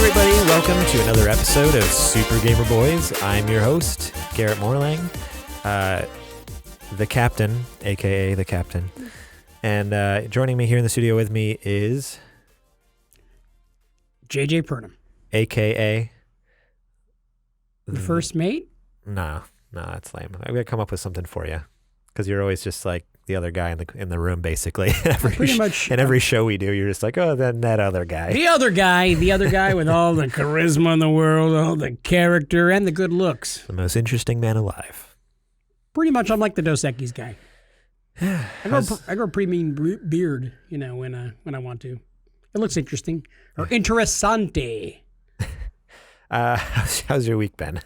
everybody. Welcome to another episode of Super Gamer Boys. I'm your host, Garrett Morlang, the captain, a.k.a. the captain. And joining me here in the studio with me is... JJ Purnham. A.k.a. The first mate? No, that's lame. I'm going to come up with something for you. Because you're always just like the other guy in the room, basically. Pretty much. In every show we do, you're just like, oh, then that other guy. The other guy with all the charisma in the world, all the character, and the good looks. The most interesting man alive. Pretty much, I'm like the Dos Equis guy. I grow a pretty mean beard, when I want to. It looks interesting. Or interessante. How's your week been?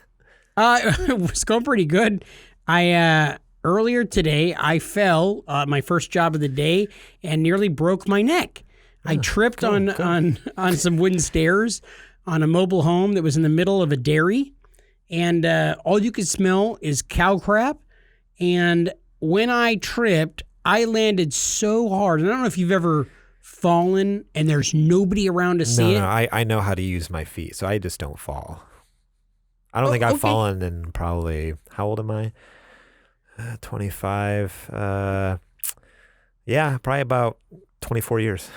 It's going pretty good. Earlier today, I fell, my first job of the day, and nearly broke my neck. I tripped on some wooden stairs on a mobile home that was in the middle of a dairy, and all you could smell is cow crap. And when I tripped, I landed so hard. And I don't know if you've ever fallen and there's nobody around to see it. No, I know how to use my feet, so I just don't fall. I don't think I've fallen in probably, how old am I? 25. Yeah, probably about 24 years.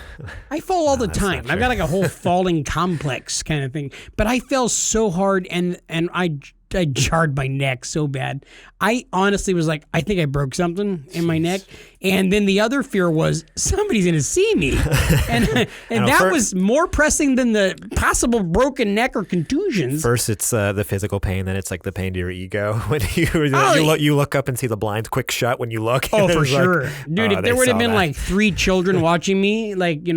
I fall all the time. I've got like a whole falling complex kind of thing. But I fell so hard and I jarred my neck so bad. I honestly was like, I think I broke something in my neck. And then the other fear was somebody's going to see me. And that was more pressing than the possible broken neck or contusions. First, it's the physical pain. Then it's like the pain to your ego. When you look up and see the blinds quick shut when you look. Oh, for sure. Dude, if there would have been like 3 children watching me, like,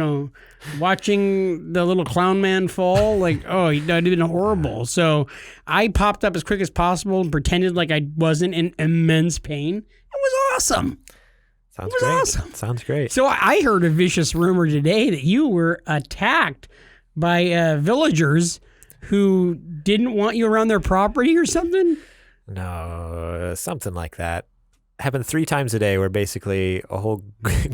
watching the little clown man fall, like, that would have been horrible. So I popped up as quick as possible and pretended like I wasn't in immense pain. It was awesome. Sounds great. So I heard a vicious rumor today that you were attacked by villagers who didn't want you around their property or something? No, something like that. Happened 3 times a day where basically a whole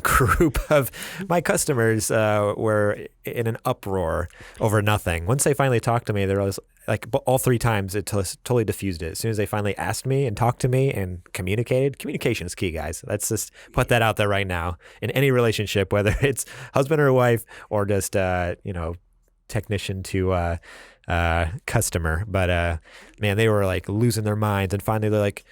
group of my customers were in an uproar over nothing. Once they finally talked to me, there was like all 3 times it totally diffused it. As soon as they finally asked me and talked to me and communicated, communication is key, guys. Let's just put that out there right now. In any relationship, whether it's husband or wife or just technician to customer. But man, they were like losing their minds, and finally they're like,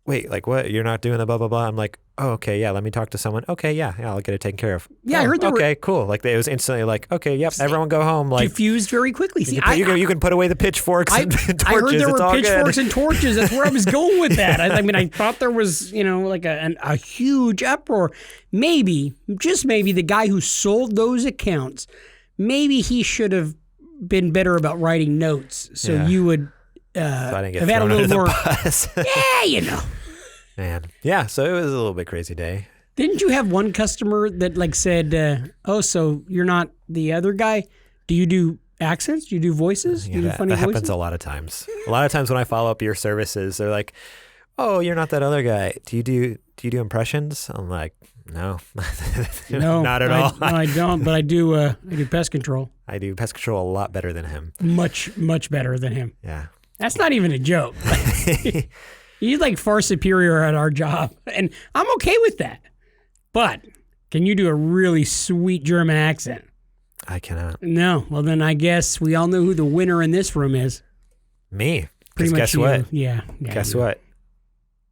wait, like what? You're not doing the blah, blah, blah. I'm like, oh, okay, yeah, let me talk to someone. Okay, yeah, I'll get it taken care of. Yeah, I heard that. Okay, cool. Like it was instantly like, okay, yep, everyone go home. Like diffused very quickly. See, you can put away the pitchforks and torches. I heard there were pitchforks and torches. That's where I was going with that. I mean, I thought there was, like a huge uproar. Maybe, just maybe, the guy who sold those accounts, maybe he should have been better about writing notes so you would have had a little more. Yeah, Man, yeah, so it was a little bit crazy day. Didn't you have one customer that like said, so you're not the other guy? Do you do accents? Do you do voices? Do you do funny voices? That happens a lot of times. A lot of times when I follow up your services, they're like, oh, you're not that other guy. Do you do impressions? I'm like, no. No, not at all. No, I don't, but I do pest control. I do pest control a lot better than him. Much, much better than him. Yeah. That's not even a joke. He's like far superior at our job, and I'm okay with that. But can you do a really sweet German accent? I cannot. No. Well, then I guess we all know who the winner in this room is. Me. Pretty much guess you. what? Yeah. Guess what?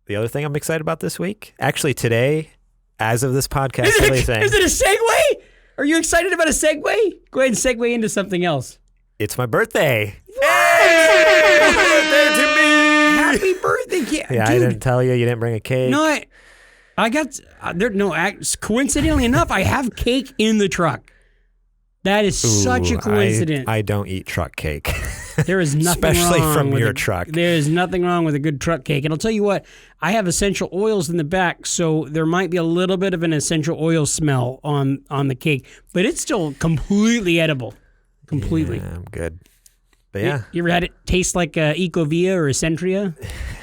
The other thing I'm excited about this week, actually today, as of this podcast, is it a segue? Are you excited about a segue? Go ahead and segue into something else. It's my birthday. Hey! Happy birthday to me! Happy birthday, yeah. Dude, I didn't tell you. You didn't bring a cake. No, I got coincidentally enough, I have cake in the truck. That is such a coincidence. I don't eat truck cake. There is nothing especially wrong from with your truck. There is nothing wrong with a good truck cake. And I'll tell you what, I have essential oils in the back, so there might be a little bit of an essential oil smell on the cake, but it's still completely edible. Completely. Yeah, I'm good. But yeah. You ever had it taste like Ecovia or Essentria?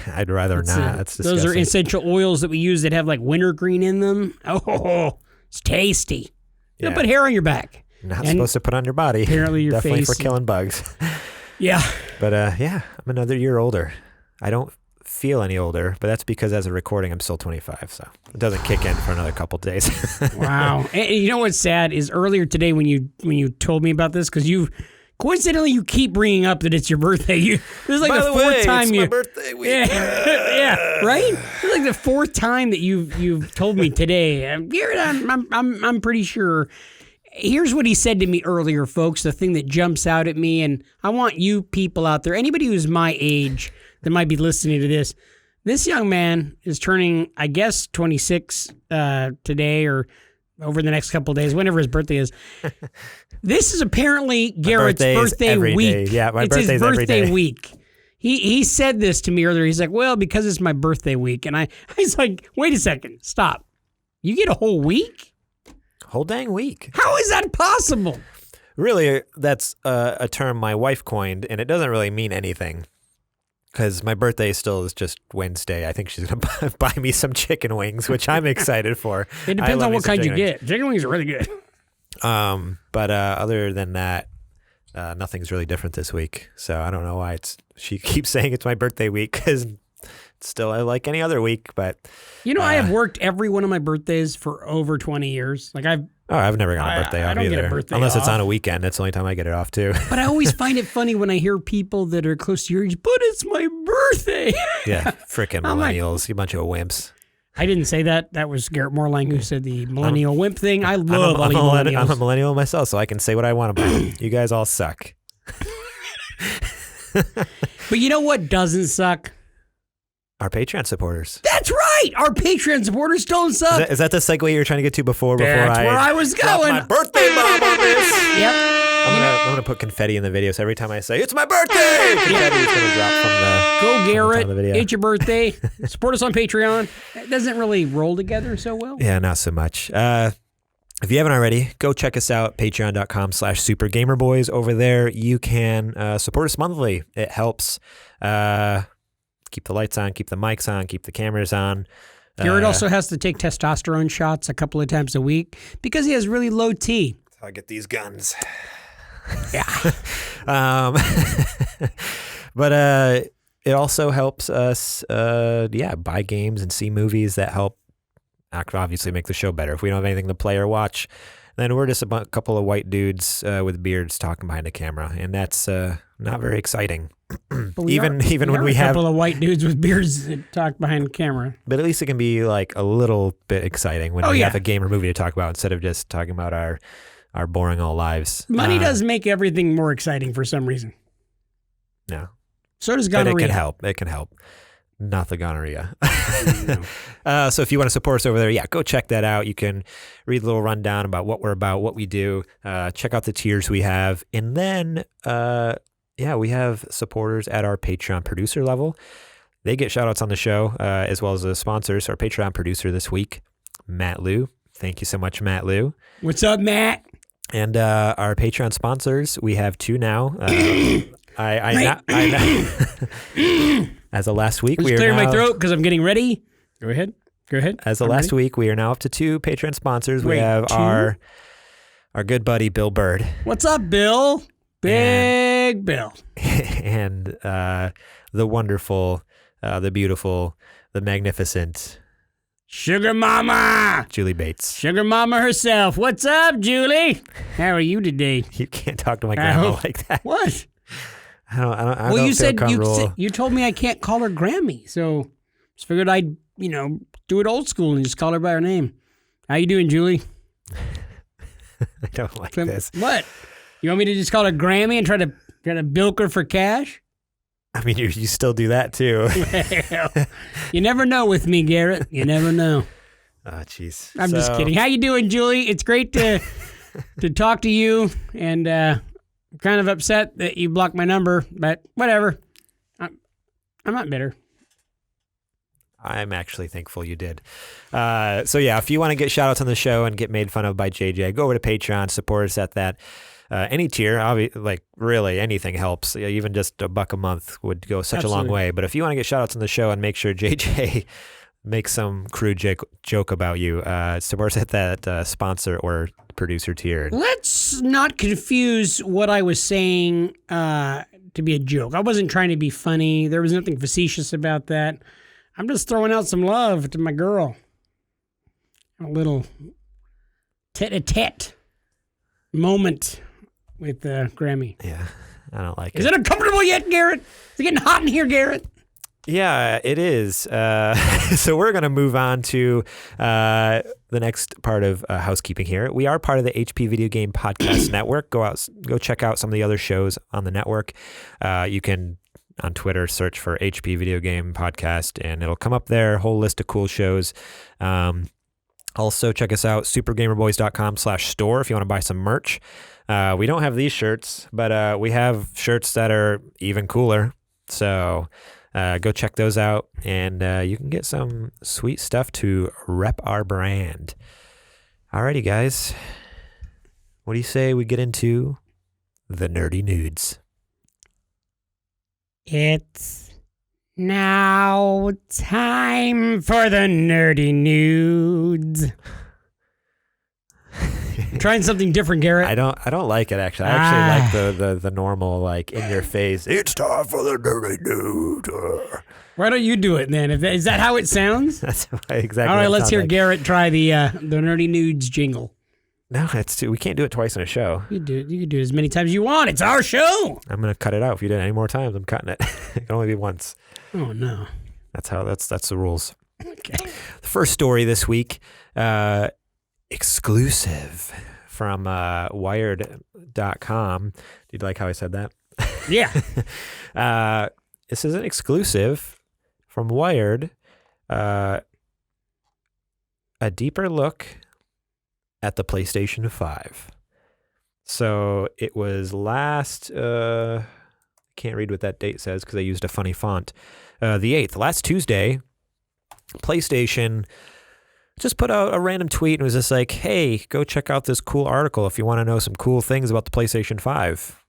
I'd rather not. That's disgusting. Those are essential oils that we use that have like wintergreen in them. Oh, it's tasty. You don't put hair on your back. Not supposed to put on your body. Apparently your Definitely face. for killing bugs. Yeah. But yeah, I'm another year older. I don't feel any older, but that's because as a recording, I'm still 25, so it doesn't kick in for another couple days. Wow. And you know what's sad is earlier today when you told me about this, because coincidentally you keep bringing up that it's your birthday. This is like the fourth time it's my birthday week. Yeah, right. It's like the fourth time that you've told me today. I'm pretty sure. Here's what he said to me earlier, folks. The thing that jumps out at me, and I want you people out there, anybody who's my age that might be listening to this. This young man is turning, I guess, 26 today or over the next couple of days, whenever his birthday is. This is apparently Garrett's birthday week. Yeah, my it's birthday's his every birthday day. week. He said this to me earlier. He's like, well, because it's my birthday week. And I was like, wait a second, stop. You get a whole week? Whole dang week. How is that possible? Really, that's a term my wife coined, and it doesn't really mean anything. Because my birthday still is just Wednesday. I think she's going to buy me some chicken wings, which I'm excited for. It depends on what kind you get. Chicken wings are really good. But other than that, nothing's really different this week. So I don't know why she keeps saying it's my birthday week, because it's still like any other week. But I have worked every one of my birthdays for over 20 years. Like I've never got a birthday off don't either. get a birthday Unless it's off. on a weekend. That's the only time I get it off too. But I always find it funny when I hear people that are close to your age, but it's my birthday. Yeah, freaking I'm like- millennials, you bunch of wimps. I didn't say that. That was Garrett Morlang who said the millennial wimp thing. I love all you millennials. I'm a millennial myself, so I can say what I want about it. You guys all suck. But you know what doesn't suck? Our Patreon supporters. That's right. Our Patreon supporters don't suck. Is that the segue you were trying to get to before That's where I was drop going. my birthday bomb on this? Yep. I'm gonna put confetti in the video, so every time I say it's my birthday, confetti is gonna drop from the. Go, Garrett. the video. It's your birthday. Support us on Patreon. It doesn't really roll together so well. Yeah, not so much. If you haven't already, go check us out, patreon.com/supergamerboys. Over there, you can support us monthly. It helps keep the lights on, keep the mics on, keep the cameras on. Garrett also has to take testosterone shots a couple of times a week because he has really low T. I get these guns. Yeah. But it also helps us, buy games and see movies that help obviously make the show better. If we don't have anything to play or watch, then we're just a couple of white dudes with beards talking behind a camera, and that's not very exciting. Even when we a have couple of white dudes with beards that talk behind the camera. But at least it can be like a little bit exciting when we have a game or movie to talk about instead of just talking about our boring old lives. Money does make everything more exciting for some reason. No. So does But gonorrhea. it can help. Not the gonorrhea. So if you want to support us over there, go check that out. You can read a little rundown about what we're about, what we do. Check out the tiers we have. And then, we have supporters at our Patreon producer level. They get shout outs on the show, as well as the sponsors. Our Patreon producer this week, Matt Liu. Thank you so much, Matt Liu. What's up, Matt? And our Patreon sponsors, we have two now. As of last week, I'm we just are clearing now, my throat because I'm getting ready. Go ahead. As of last week, we are now up to two Patreon sponsors. We Wait, have two? our good buddy Bill Bird What's up, Bill? Big Bill. and the wonderful, the beautiful, the magnificent Sugar Mama. Julie Bates. Sugar Mama herself. What's up, Julie? How are you today? You can't talk to my grandma like that. What? I don't Well, feel you said comfortable. you told me I can't call her Grammy, so just figured I'd do it old school and just call her by her name. How you doing, Julie? I don't like this. What? You want me to just call her Grammy and try to bilk her for cash? I mean, you still do that too. Well, you never know with me, Garrett. You never know. Oh, jeez. I'm just kidding. How you doing, Julie? It's great to talk to you, and I'm kind of upset that you blocked my number, but whatever. I'm not bitter. I'm actually thankful you did. If you want to get shout outs on the show and get made fun of by JJ, go over to Patreon, support us at that. Any tier, really anything helps. Even just $1 a month would go such a long Absolutely. way. But if you want to get shout outs on the show and make sure JJ make some crude joke about you. So where's at that sponsor or producer tier? Let's not confuse what I was saying to be a joke. I wasn't trying to be funny. There was nothing facetious about that. I'm just throwing out some love to my girl. A little tete-a-tete moment with Grammy. Yeah, I don't like it. Is it uncomfortable yet, Garrett? Is it getting hot in here, Garrett? Yeah, it is. So we're going to move on to the next part of housekeeping here. We are part of the HP Video Game Podcast Network. Go check out some of the other shows on the network. You can, on Twitter, search for HP Video Game Podcast, and it'll come up there, a whole list of cool shows. Also, check us out, supergamerboys.com/store if you want to buy some merch. We don't have these shirts, but we have shirts that are even cooler. So go check those out, and you can get some sweet stuff to rep our brand. Alrighty, guys. What do you say we get into the nerdy nudes? It's now time for the nerdy nudes. I'm trying something different, Garrett. I don't like it, actually. I actually like the normal, like, in your face. It's time for the nerdy nude. Why don't you do it then? Is that how it sounds? That's exactly. All right, let's hear like. Garrett try the nerdy nudes jingle. No, we can't do it twice in a show. You can do it as many times as you want. It's our show. I'm gonna cut it out. If you do it any more times, I'm cutting it. It can only be once. Oh no. That's the rules. Okay. The first story this week, exclusive from Wired.com. Do you like how I said that? Yeah. This is an exclusive from Wired. A deeper look at the PlayStation 5. So it was last, I can't read what that date says because I used a funny font. The 8th, last Tuesday, PlayStation just put out a random tweet and was just like, hey, go check out this cool article if you want to know some cool things about the PlayStation 5.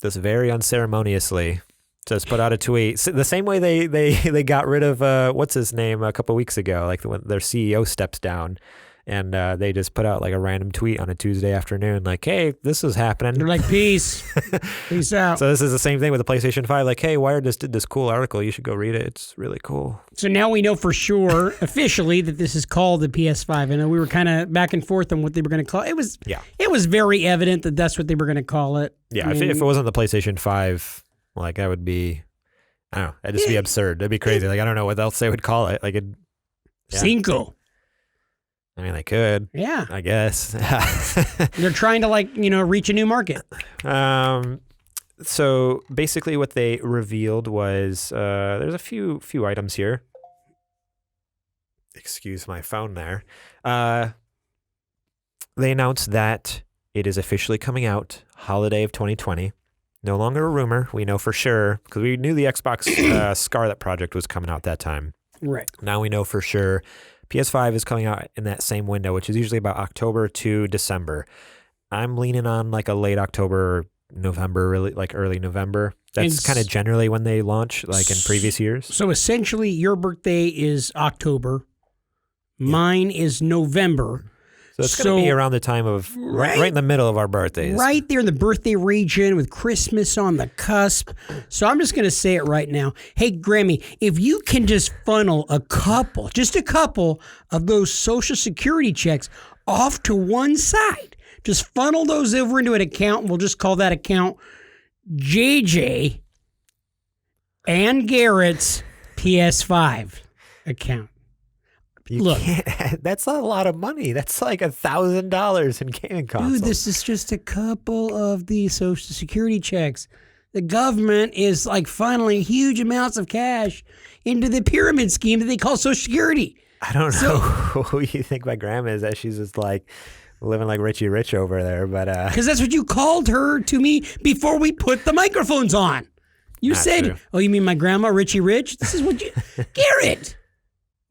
Just very unceremoniously. Just put out a tweet. The same way they got rid of, what's his name, a couple weeks ago, like when their CEO steps down. And they just put out like a random tweet on a Tuesday afternoon, like, hey, this is happening. They're like, peace. Peace out. So this is the same thing with the PlayStation 5. Like, hey, Wired just did this cool article. You should go read it. It's really cool. So now we know for sure, officially, that this is called the PS5. I know we were kind of back and forth on what they were going to call it. It was very evident that that's what they were going to call it. Yeah, if it wasn't the PlayStation 5, like, that would be, I don't know, that'd just be absurd. That'd be crazy. Like, I don't know what else they would call it. Like, Cinco. I mean, they could. Yeah. I guess. They're trying to, reach a new market. So basically what they revealed was there's a few items here. Excuse my phone there. They announced that it is officially coming out holiday of 2020. No longer a rumor. We know for sure because we knew the Xbox Scarlet project was coming out that time. Right. Now we know for sure PS5 is coming out in that same window, which is usually about October to December. I'm leaning on like a late October, November, really like early November. That's kind of generally when they launch, like in previous years. So essentially, your birthday is October. Mine is November. So it's going to be around the time of right in the middle of our birthdays. Right there in the birthday region with Christmas on the cusp. So I'm just going to say it right now. Hey, Grammy, if you can just funnel just a couple of those Social Security checks off to one side, just funnel those over into an account. We'll just call that account JJ and Garrett's PS5 account. Look, that's a lot of money. That's like $1,000 in gaming consoles. Dude, this is just a couple of the Social Security checks. The government is like funneling huge amounts of cash into the pyramid scheme that they call Social Security. I don't know who you think my grandma is, that she's just like living like Richie Rich over there. But because that's what you called her to me before we put the microphones on. You said, true. Oh, you mean my grandma, Richie Rich? This is what you... Garrett!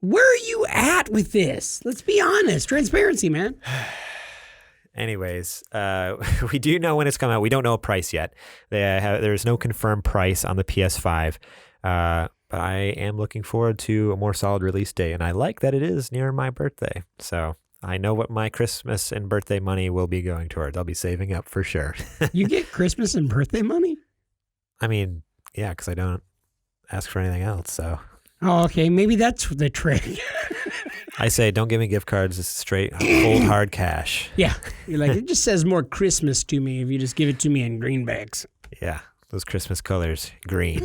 Where are you at with this? Let's be honest. Transparency, man. Anyways, we do know when it's coming out. We don't know a price yet. There's no confirmed price on the PS5. but I am looking forward to a more solid release date, and I like that it is near my birthday. So I know what my Christmas and birthday money will be going towards. I'll be saving up for sure. You get Christmas and birthday money? I mean, yeah, because I don't ask for anything else. So. Oh, okay. Maybe that's the trick. I say, don't give me gift cards. It's straight, cold, hard cash. Yeah. You're like, it just says more Christmas to me if you just give it to me in greenbacks. Yeah, those Christmas colors, green.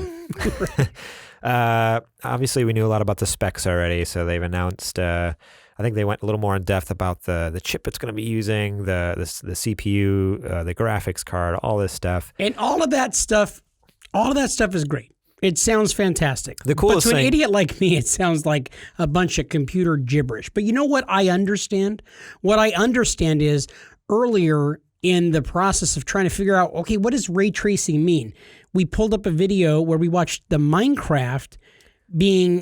Obviously, we knew a lot about the specs already, so they've announced. I think they went a little more in depth about the chip it's going to be using, the CPU, the graphics card, all this stuff. And all of that stuff is great. It sounds fantastic. The coolest but to an thing, idiot like me, it sounds like a bunch of computer gibberish. But you know what I understand? What I understand is earlier in the process of trying to figure out, okay, what does ray tracing mean? We pulled up a video where we watched the Minecraft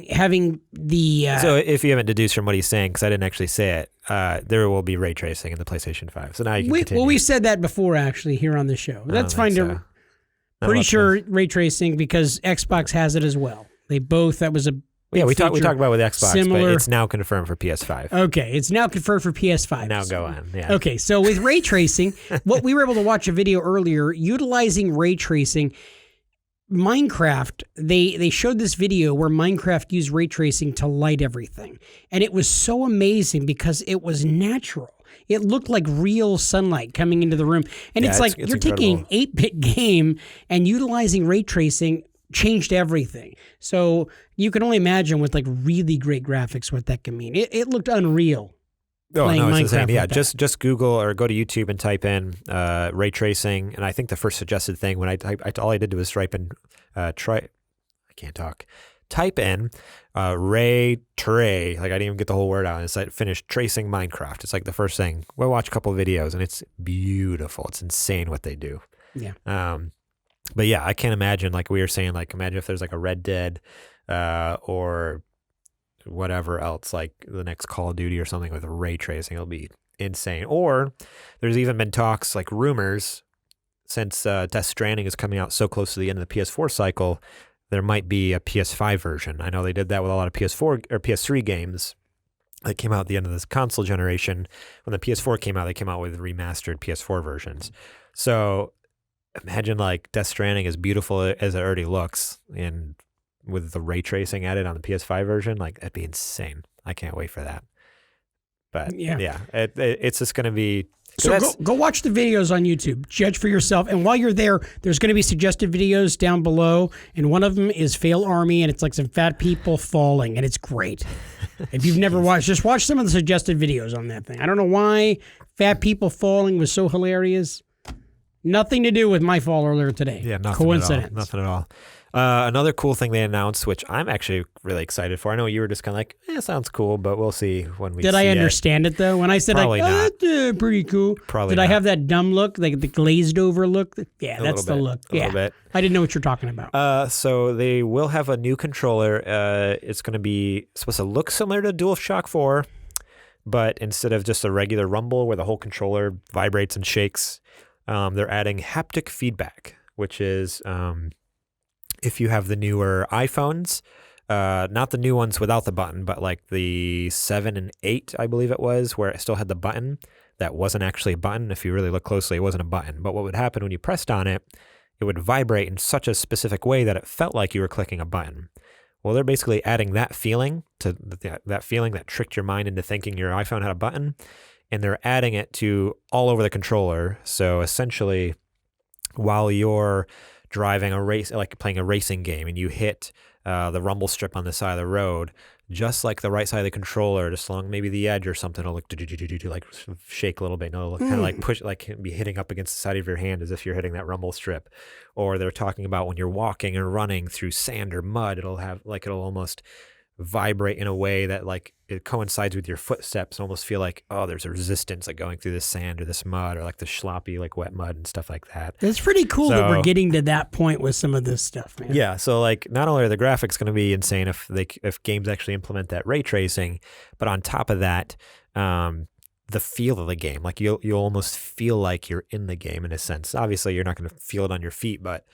having the... so if you haven't deduced from what he's saying, because I didn't actually say it, there will be ray tracing in the PlayStation 5. So now you can continue. Well, we said that before, actually, here on the show. That's fine. Pretty sure ray tracing, because Xbox has it as well. They both, that was a... Yeah, we talked about it with Xbox, similar, but it's now confirmed for PS5. Okay, it's now confirmed for PS5. Now go on. Yeah. Okay, so with ray tracing, what we were able to watch a video earlier, utilizing ray tracing, Minecraft, they showed this video where Minecraft used ray tracing to light everything. And it was so amazing because it was natural. It looked like real sunlight coming into the room. And it's like you're taking an 8-bit game and utilizing ray tracing changed everything. So you can only imagine with like really great graphics what that can mean. It looked unreal. Oh, no, it's insane. Yeah, like just Google or go to YouTube and type in ray tracing. And I think the first suggested thing when all I did was type in, type in ray tray. Like I didn't even get the whole word out. And it's like finished tracing Minecraft. It's like the first thing. We'll watch a couple of videos and it's beautiful. It's insane what they do. Yeah. But yeah, I can't imagine, like we were saying, like imagine if there's like a Red Dead or whatever else, like the next Call of Duty or something with ray tracing. It'll be insane. Or there's even been talks, like rumors, since Death Stranding is coming out so close to the end of the PS4 cycle, there might be a PS5 version. I know they did that with a lot of PS4 or PS3 games that came out at the end of this console generation. When the PS4 came out, they came out with remastered PS4 versions. So imagine like Death Stranding, as beautiful as it already looks, and with the ray tracing added on the PS5 version, like that'd be insane. I can't wait for that. But yeah, it's just going to be. So go watch the videos on YouTube. Judge for yourself. And while you're there, there's going to be suggested videos down below. And one of them is Fail Army, and it's like some fat people falling, and it's great. If you've never watched, just watch some of the suggested videos on that thing. I don't know why fat people falling was so hilarious. Nothing to do with my fall earlier today. Yeah, nothing at all. Another cool thing they announced, which I'm actually really excited for. I know you were just kind of like, sounds cool, but we'll see when we see it. Did I understand it, though? When I said, Probably not. That's pretty cool. Probably Did not. I have that dumb look, like the glazed over look? Yeah, that's the look. A little bit. I didn't know what you're talking about. So they will have a new controller. It's going to be supposed to look similar to DualShock 4, but instead of just a regular rumble where the whole controller vibrates and shakes, they're adding haptic feedback, which is if you have the newer iPhones, not the new ones without the button, but like the 7 and 8, I believe it was, where it still had the button that wasn't actually a button. If you really look closely, it wasn't a button. But what would happen when you pressed on it, it would vibrate in such a specific way that it felt like you were clicking a button. Well, they're basically adding that feeling to that feeling that tricked your mind into thinking your iPhone had a button, and they're adding it to all over the controller. So essentially, while you're driving a race, like playing a racing game, and you hit the rumble strip on the side of the road, just like the right side of the controller, just along maybe the edge or something, it'll like shake a little bit. No, kind of like push, like be hitting up against the side of your hand as if you're hitting that rumble strip. Or they're talking about when you're walking or running through sand or mud, it'll almost vibrate in a way that like it coincides with your footsteps and almost feel like, oh, there's a resistance like going through this sand or this mud or like the sloppy like wet mud and stuff like that. It's pretty cool that we're getting to that point with some of this stuff, man. Yeah, so like not only are the graphics going to be insane if games actually implement that ray tracing, but on top of that, the feel of the game, like you'll almost feel like you're in the game in a sense. Obviously, you're not going to feel it on your feet, but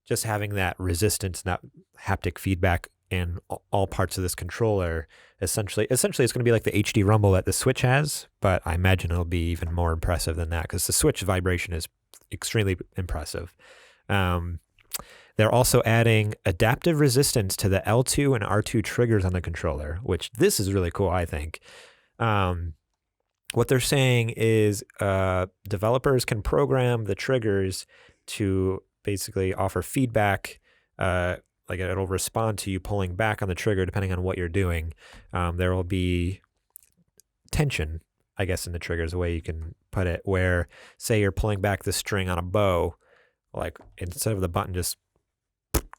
just having that resistance, that haptic feedback in all parts of this controller. Essentially, it's going to be like the HD rumble that the Switch has, but I imagine it'll be even more impressive than that because the Switch vibration is extremely impressive. They're also adding adaptive resistance to the L2 and R2 triggers on the controller, which this is really cool, I think. What they're saying is developers can program the triggers to basically offer feedback. Like it'll respond to you pulling back on the trigger depending on what you're doing. There will be tension, I guess, in the trigger is the way you can put it, where say you're pulling back the string on a bow, like instead of the button just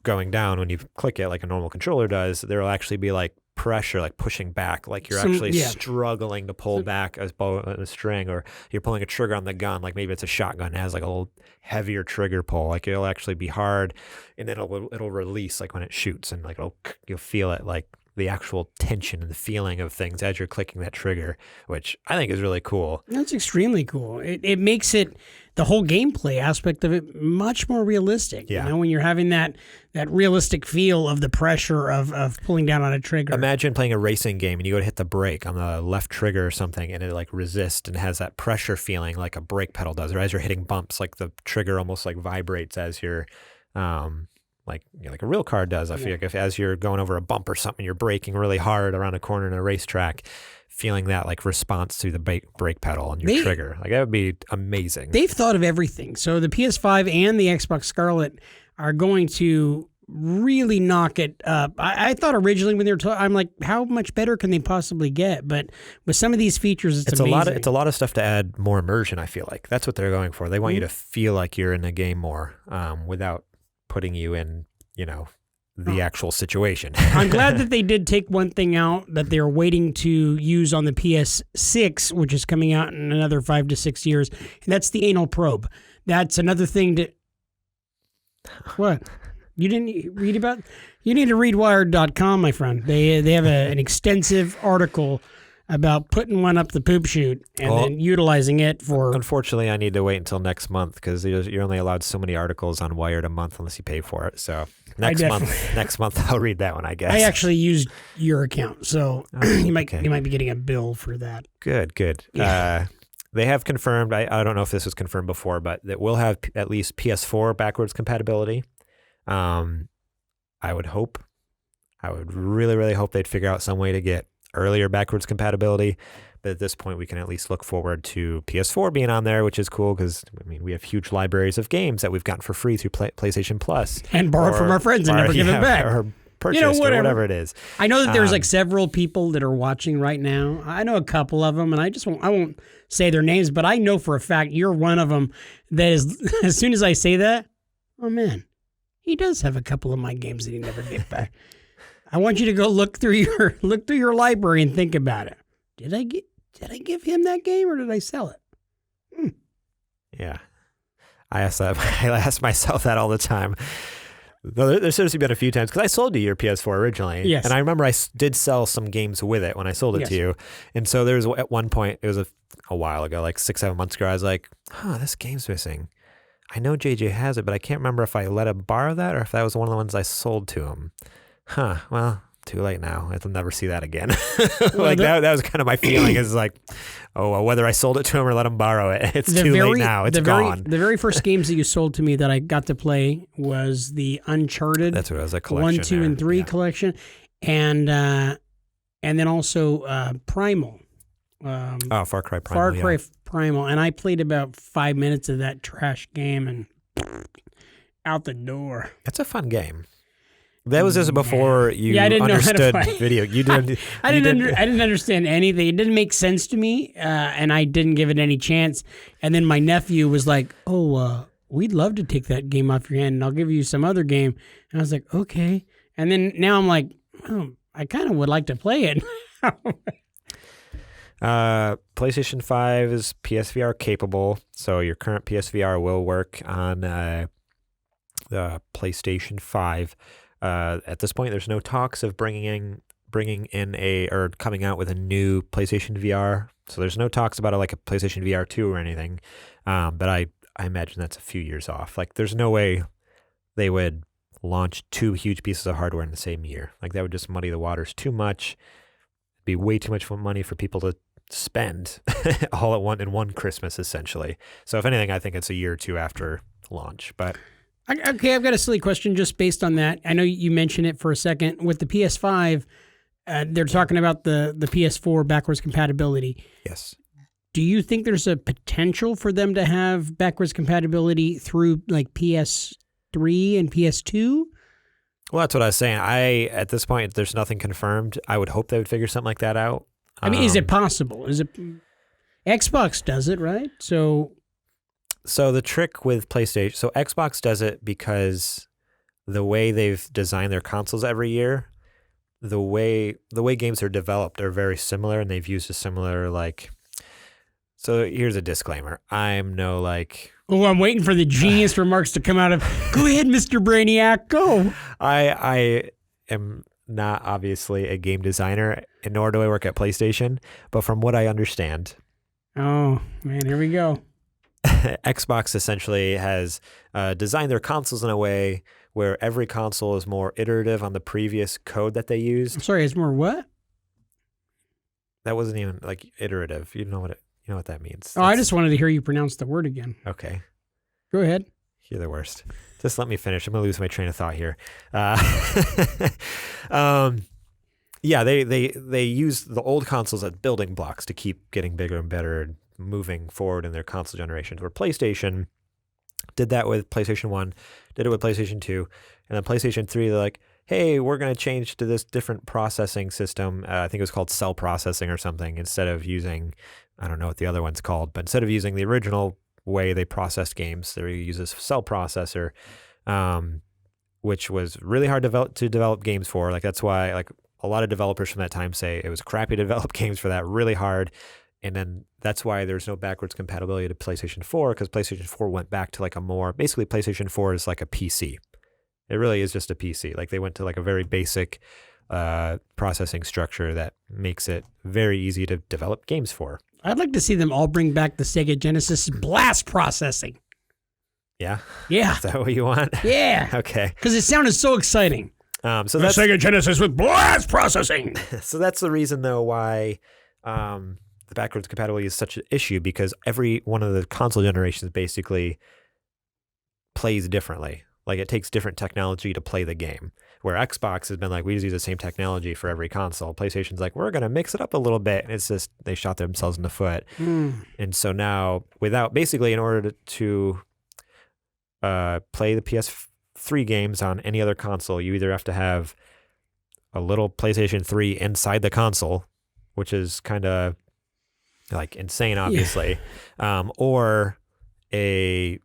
going down when you click it like a normal controller does, there will actually be like pressure, like pushing back, like you're actually struggling to pull back a bow on a string, or you're pulling a trigger on the gun, like maybe it's a shotgun, it has like a little heavier trigger pull, like it'll actually be hard, and then it'll release like when it shoots, and like you'll feel it, like the actual tension and the feeling of things as you're clicking that trigger, which I think is really cool. That's extremely cool. It makes it, the whole gameplay aspect of it, much more realistic. Yeah. You know, when you're having that realistic feel of the pressure of pulling down on a trigger. Imagine playing a racing game and you go to hit the brake on the left trigger or something, and it like resists and has that pressure feeling like a brake pedal does, or as you're hitting bumps, like the trigger almost like vibrates as you're like a real car does. I feel like if as you're going over a bump or something, you're braking really hard around a corner in a racetrack, feeling that like response to the brake pedal on your trigger. Like that would be amazing. They've thought of everything. So the PS5 and the Xbox Scarlet are going to really knock it up. I thought originally when they were I'm like, how much better can they possibly get? But with some of these features, it's amazing. It's a lot of stuff to add more immersion, I feel like. That's what they're going for. They want you to feel like you're in the game more without putting you in, the actual situation. I'm glad that they did take one thing out that they're waiting to use on the PS6, which is coming out in another 5 to 6 years. And that's the anal probe. That's another thing to... What? You didn't read about... You need to read Wired.com, my friend. They have an extensive article about putting one up the poop chute and then utilizing it for... Unfortunately, I need to wait until next month because you're only allowed so many articles on Wired a month unless you pay for it. So next month I'll read that one, I guess. I actually used your account, so you might be getting a bill for that. Good. Yeah. They have confirmed, I don't know if this was confirmed before, but that we'll have at least PS4 backwards compatibility. I would really, really hope they'd figure out some way to get earlier backwards compatibility, but at this point we can at least look forward to PS4 being on there, which is cool because we have huge libraries of games that we've gotten for free through PlayStation Plus and borrowed from our friends and never given back, or purchased, or whatever it is. I know that there's like several people that are watching right now. I know a couple of them, and I won't say their names, but I know for a fact you're one of them. That is, as soon as I say that, oh man, he does have a couple of my games that he never gave back. I want you to go look through your library and think about it. Did I give him that game or did I sell it? Yeah, I ask myself that all the time. There's seriously been a few times because I sold you your PS4 originally, yes, and I remember I did sell some games with it when I sold it to you. And so there was at one point, it was a while ago, like 6-7 months ago, I was like, this game's missing. I know JJ has it, but I can't remember if I let him borrow that or if that was one of the ones I sold to him. Well, too late now. I'll never see that again. Like that was kind of my feeling, is like, whether I sold it to him or let him borrow it, it's too late now. It's gone. The very first games that you sold to me that I got to play was the Uncharted. That's what it was, a collection. 1, 2, and 3 collection, and then also Primal. Far Cry Primal. Far Cry Primal, and I played about 5 minutes of that trash game and out the door. That's a fun game. That was just before you understood video. You did. I didn't understand anything. It didn't make sense to me, and I didn't give it any chance. And then my nephew was like, we'd love to take that game off your hand, and I'll give you some other game. And I was like, okay. And then now I'm like, I kind of would like to play it. PlayStation 5 is PSVR capable, so your current PSVR will work on the PlayStation 5. At this point, there's no talks of bringing in or coming out with a new PlayStation VR. So there's no talks about like a PlayStation VR 2 or anything. But I imagine that's a few years off. Like there's no way they would launch two huge pieces of hardware in the same year. Like that would just muddy the waters too much. It'd be way too much money for people to spend all in one Christmas, essentially. So if anything, I think it's a year or two after launch. But okay, I've got a silly question just based on that. I know you mentioned it for a second. With the PS5, they're talking about the PS4 backwards compatibility. yes. Do you think there's a potential for them to have backwards compatibility through like PS3 and PS2? Well, that's what I was saying. At this point, there's nothing confirmed. I would hope they would figure something like that out. I mean, is it possible? Is it? Xbox does it, right? So the trick with PlayStation, so Xbox does it because the way they've designed their consoles every year, the way games are developed are very similar, and they've used a similar like. So here's a disclaimer. I'm no like. Oh, I'm waiting for the genius remarks to come out of. Go ahead, Mr. Brainiac. Go. I am not obviously a game designer, and nor do I work at PlayStation. But from what I understand, oh man, here we go. Xbox essentially has designed their consoles in a way where every console is more iterative on the previous code that they used. I'm sorry, it's more what? That wasn't even like iterative. You know what that means. I just wanted to hear you pronounce the word again. Okay. Go ahead. You're the worst. Just let me finish. I'm going to lose my train of thought here. Yeah, they use the old consoles as building blocks to keep getting bigger and better and moving forward in their console generations. Where PlayStation did that with PlayStation 1, did it with PlayStation 2, and then PlayStation 3, they're like, hey, we're going to change to this different processing system. I think it was called cell processing or something, instead of using, I don't know what the other one's called, but instead of using the original way they processed games, they use this cell processor, which was really hard to develop games for. Like that's why like a lot of developers from that time say it was crappy to develop games for that, really hard. And then that's why there's no backwards compatibility to PlayStation 4, because PlayStation 4 went back to like basically PlayStation 4 is like a PC. It really is just a PC. Like they went to like a very basic processing structure that makes it very easy to develop games for. I'd like to see them all bring back the Sega Genesis blast processing. Yeah? Yeah. Is that what you want? Yeah. Okay. Because it sounded so exciting. So the that's Sega Genesis with blast processing. So that's the reason though why the backwards compatibility is such an issue, because every one of the console generations basically plays differently. Like it takes different technology to play the game. Where Xbox has been like, we just use the same technology for every console. PlayStation's like, we're going to mix it up a little bit. And it's just, they shot themselves in the foot. And so now in order to play the PS3 games on any other console, you either have to have a little PlayStation 3 inside the console, which is kind of like insane, obviously, or a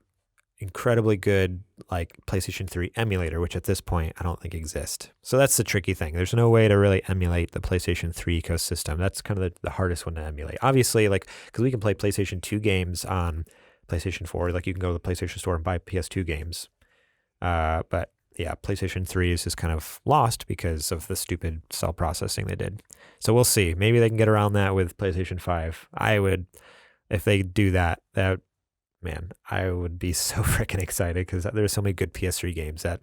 incredibly good like PlayStation 3 emulator, which at this point I don't think exists. So that's the tricky thing. There's no way to really emulate the PlayStation 3 ecosystem. That's kind of the hardest one to emulate. Obviously, like, because we can play PlayStation 2 games on PlayStation 4. Like you can go to the PlayStation Store and buy PS2 games. But yeah, PlayStation 3 is just kind of lost because of the stupid cell processing they did. So we'll see. Maybe they can get around that with PlayStation 5. If they do that, man, I would be so freaking excited, because there's so many good PS3 games that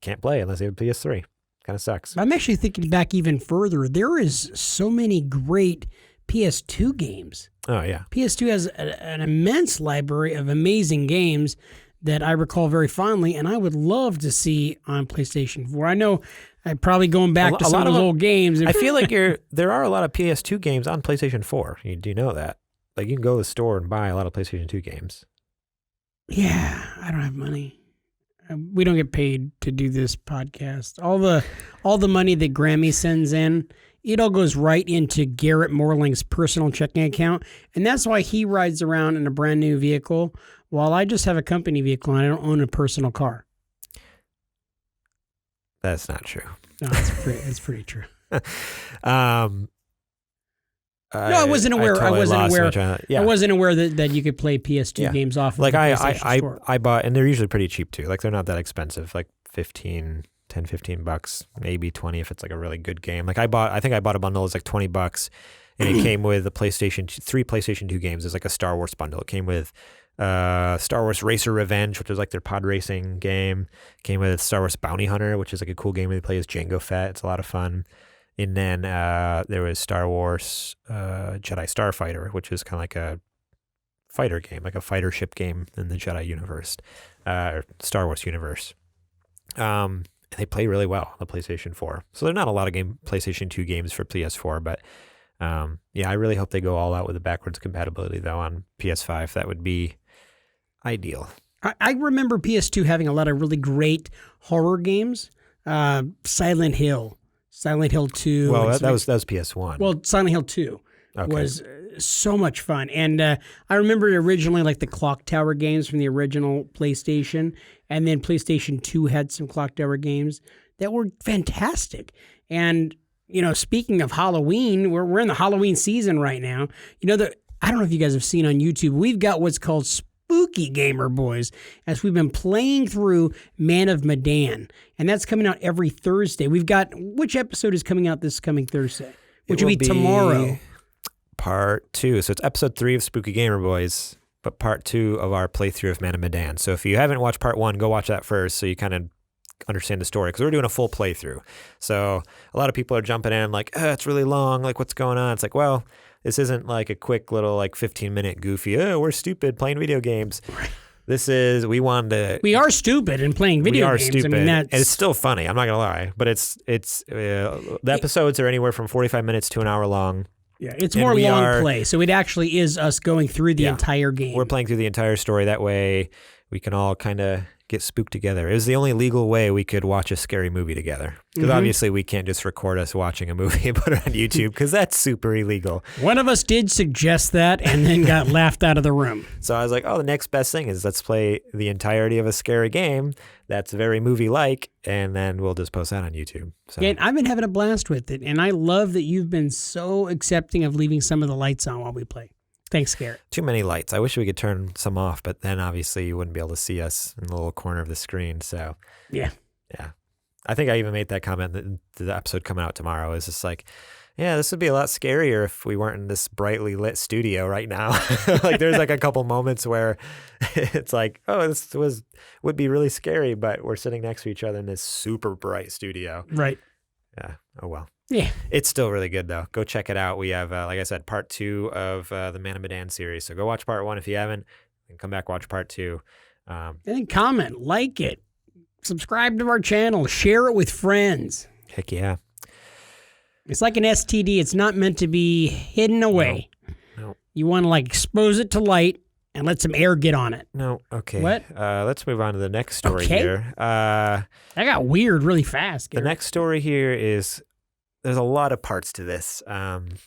can't play unless they have PS3. Kind of sucks. I'm actually thinking back even further. There is so many great PS2 games. Oh, yeah. PS2 has an immense library of amazing games that I recall very fondly, and I would love to see on PlayStation 4. I know I'm probably going back to some of those old games. I feel like there are a lot of PS2 games on PlayStation 4. Do you know that? Like you can go to the store and buy a lot of PlayStation 2 games. Yeah, I don't have money. We don't get paid to do this podcast. All the money that Grammy sends in, it all goes right into Garrett Morling's personal checking account, and that's why he rides around in a brand new vehicle, while I just have a company vehicle and I don't own a personal car. That's not true. No, it's pretty true. No, I wasn't aware. I wasn't aware that you could play PS2 games off. Like of the PlayStation Store. I bought, and they're usually pretty cheap too. Like they're not that expensive, like $15 10, $15, maybe 20 if it's like a really good game. Like I think I bought a bundle. It was like $20, and it came with three PlayStation 2 games. It's like a Star Wars bundle. It came with Star Wars Racer Revenge, which is like their pod racing game. It came with Star Wars Bounty Hunter, which is like a cool game to play as Jango Fett. It's a lot of fun. And then there was Star Wars Jedi Starfighter, which is kind of like a fighter game, like a fighter ship game in the Jedi universe, or Star Wars universe. They play really well on the PlayStation 4. So there are not a lot of PlayStation 2 games for PS4, but I really hope they go all out with the backwards compatibility, though, on PS5. That would be ideal. I remember PS2 having a lot of really great horror games. Silent Hill 2. Well, that was PS1. Well, Silent Hill 2 was so much fun. And I remember originally like the Clock Tower games from the original PlayStation, and then PlayStation 2 had some Clock Tower games that were fantastic. And, speaking of Halloween, we're in the Halloween season right now. I don't know if you guys have seen on YouTube, we've got what's called Spooky Gamer Boys, as we've been playing through Man of Medan. And that's coming out every Thursday. We've got, which episode is coming out this coming Thursday? Which will be tomorrow. Part 2. So it's episode 3 of Spooky Gamer Boys, but part 2 of our playthrough of Man of Medan. So if you haven't watched part 1, go watch that first so you kind of understand the story, because we're doing a full playthrough. So a lot of people are jumping in like, it's really long. Like, what's going on? It's like, well, this isn't like a quick little like 15-minute goofy, we're stupid playing video games. This is, we are stupid in playing video games. We are stupid. I mean, and it's still funny. I'm not going to lie, but the episodes are anywhere from 45 minutes to an hour long. Yeah, it's more long play, so it actually is us going through the entire game. We're playing through the entire story. That way we can all kind of get spooked together. It was the only legal way we could watch a scary movie together. Because obviously we can't just record us watching a movie and put it on YouTube, because that's super illegal. One of us did suggest that and then got laughed out of the room. So I was like, the next best thing is let's play the entirety of a scary game that's very movie-like, and then we'll just post that on YouTube. So. Yeah, and I've been having a blast with it, and I love that you've been so accepting of leaving some of the lights on while we play. Thanks, Garrett. Too many lights. I wish we could turn some off, but then obviously you wouldn't be able to see us in the little corner of the screen. So yeah. I think I even made that comment that the episode coming out tomorrow is just like, this would be a lot scarier if we weren't in this brightly lit studio right now. Like there's like a couple moments where it's like, this would be really scary, but we're sitting next to each other in this super bright studio. Right. Yeah. Oh, well. Yeah. It's still really good, though. Go check it out. We have, like I said, part 2 of the Man of Medan series. So go watch part 1 if you haven't, and come back, watch part 2. And then comment, like it, subscribe to our channel, share it with friends. Heck yeah. It's like an STD. It's not meant to be hidden away. No. You want to expose it to light and let some air get on it. No. Okay. What? Let's move on to the next story here. That got weird really fast. The next story here is, there's a lot of parts to this. And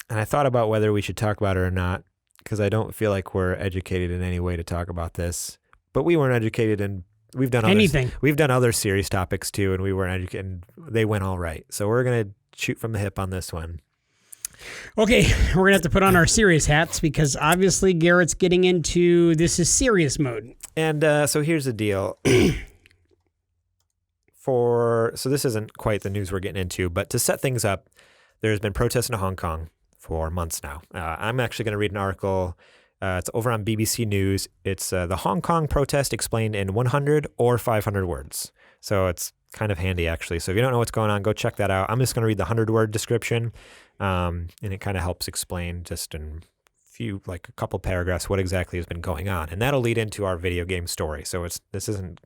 I thought about whether we should talk about it or not, because I don't feel like we're educated in any way to talk about this. But we weren't educated in, we've done anything. We've done other serious topics too, and we weren't educated, and they went all right. So we're going to shoot from the hip on this one. Okay, we're going to have to put on our serious hats, because obviously Garrett's getting into this is serious mode. And so here's the deal. So this isn't quite the news we're getting into, but to set things up, there's been protests in Hong Kong for months now. I'm actually going to read an article. It's over on BBC News. It's the Hong Kong protest explained in 100 or 500 words. So it's kind of handy, actually. So if you don't know what's going on, go check that out. I'm just going to read the 100-word description, and it kind of helps explain just in a couple paragraphs what exactly has been going on. And that'll lead into our video game story. So this isn't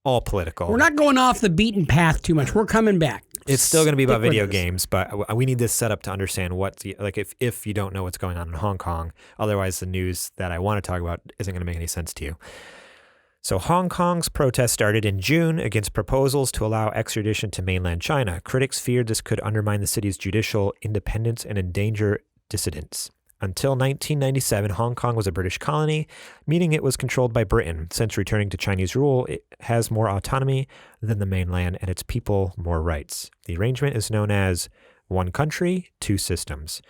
all political. We're not going off the beaten path too much. We're coming back. It's still going to be about video games, but we need this set up to understand if you don't know what's going on in Hong Kong. Otherwise, the news that I want to talk about isn't going to make any sense to you. So Hong Kong's protest started in June against proposals to allow extradition to mainland China. Critics feared this could undermine the city's judicial independence and endanger dissidents. Until 1997, Hong Kong was a British colony, meaning it was controlled by Britain. Since returning to Chinese rule, it has more autonomy than the mainland and its people more rights. The arrangement is known as one country, two systems.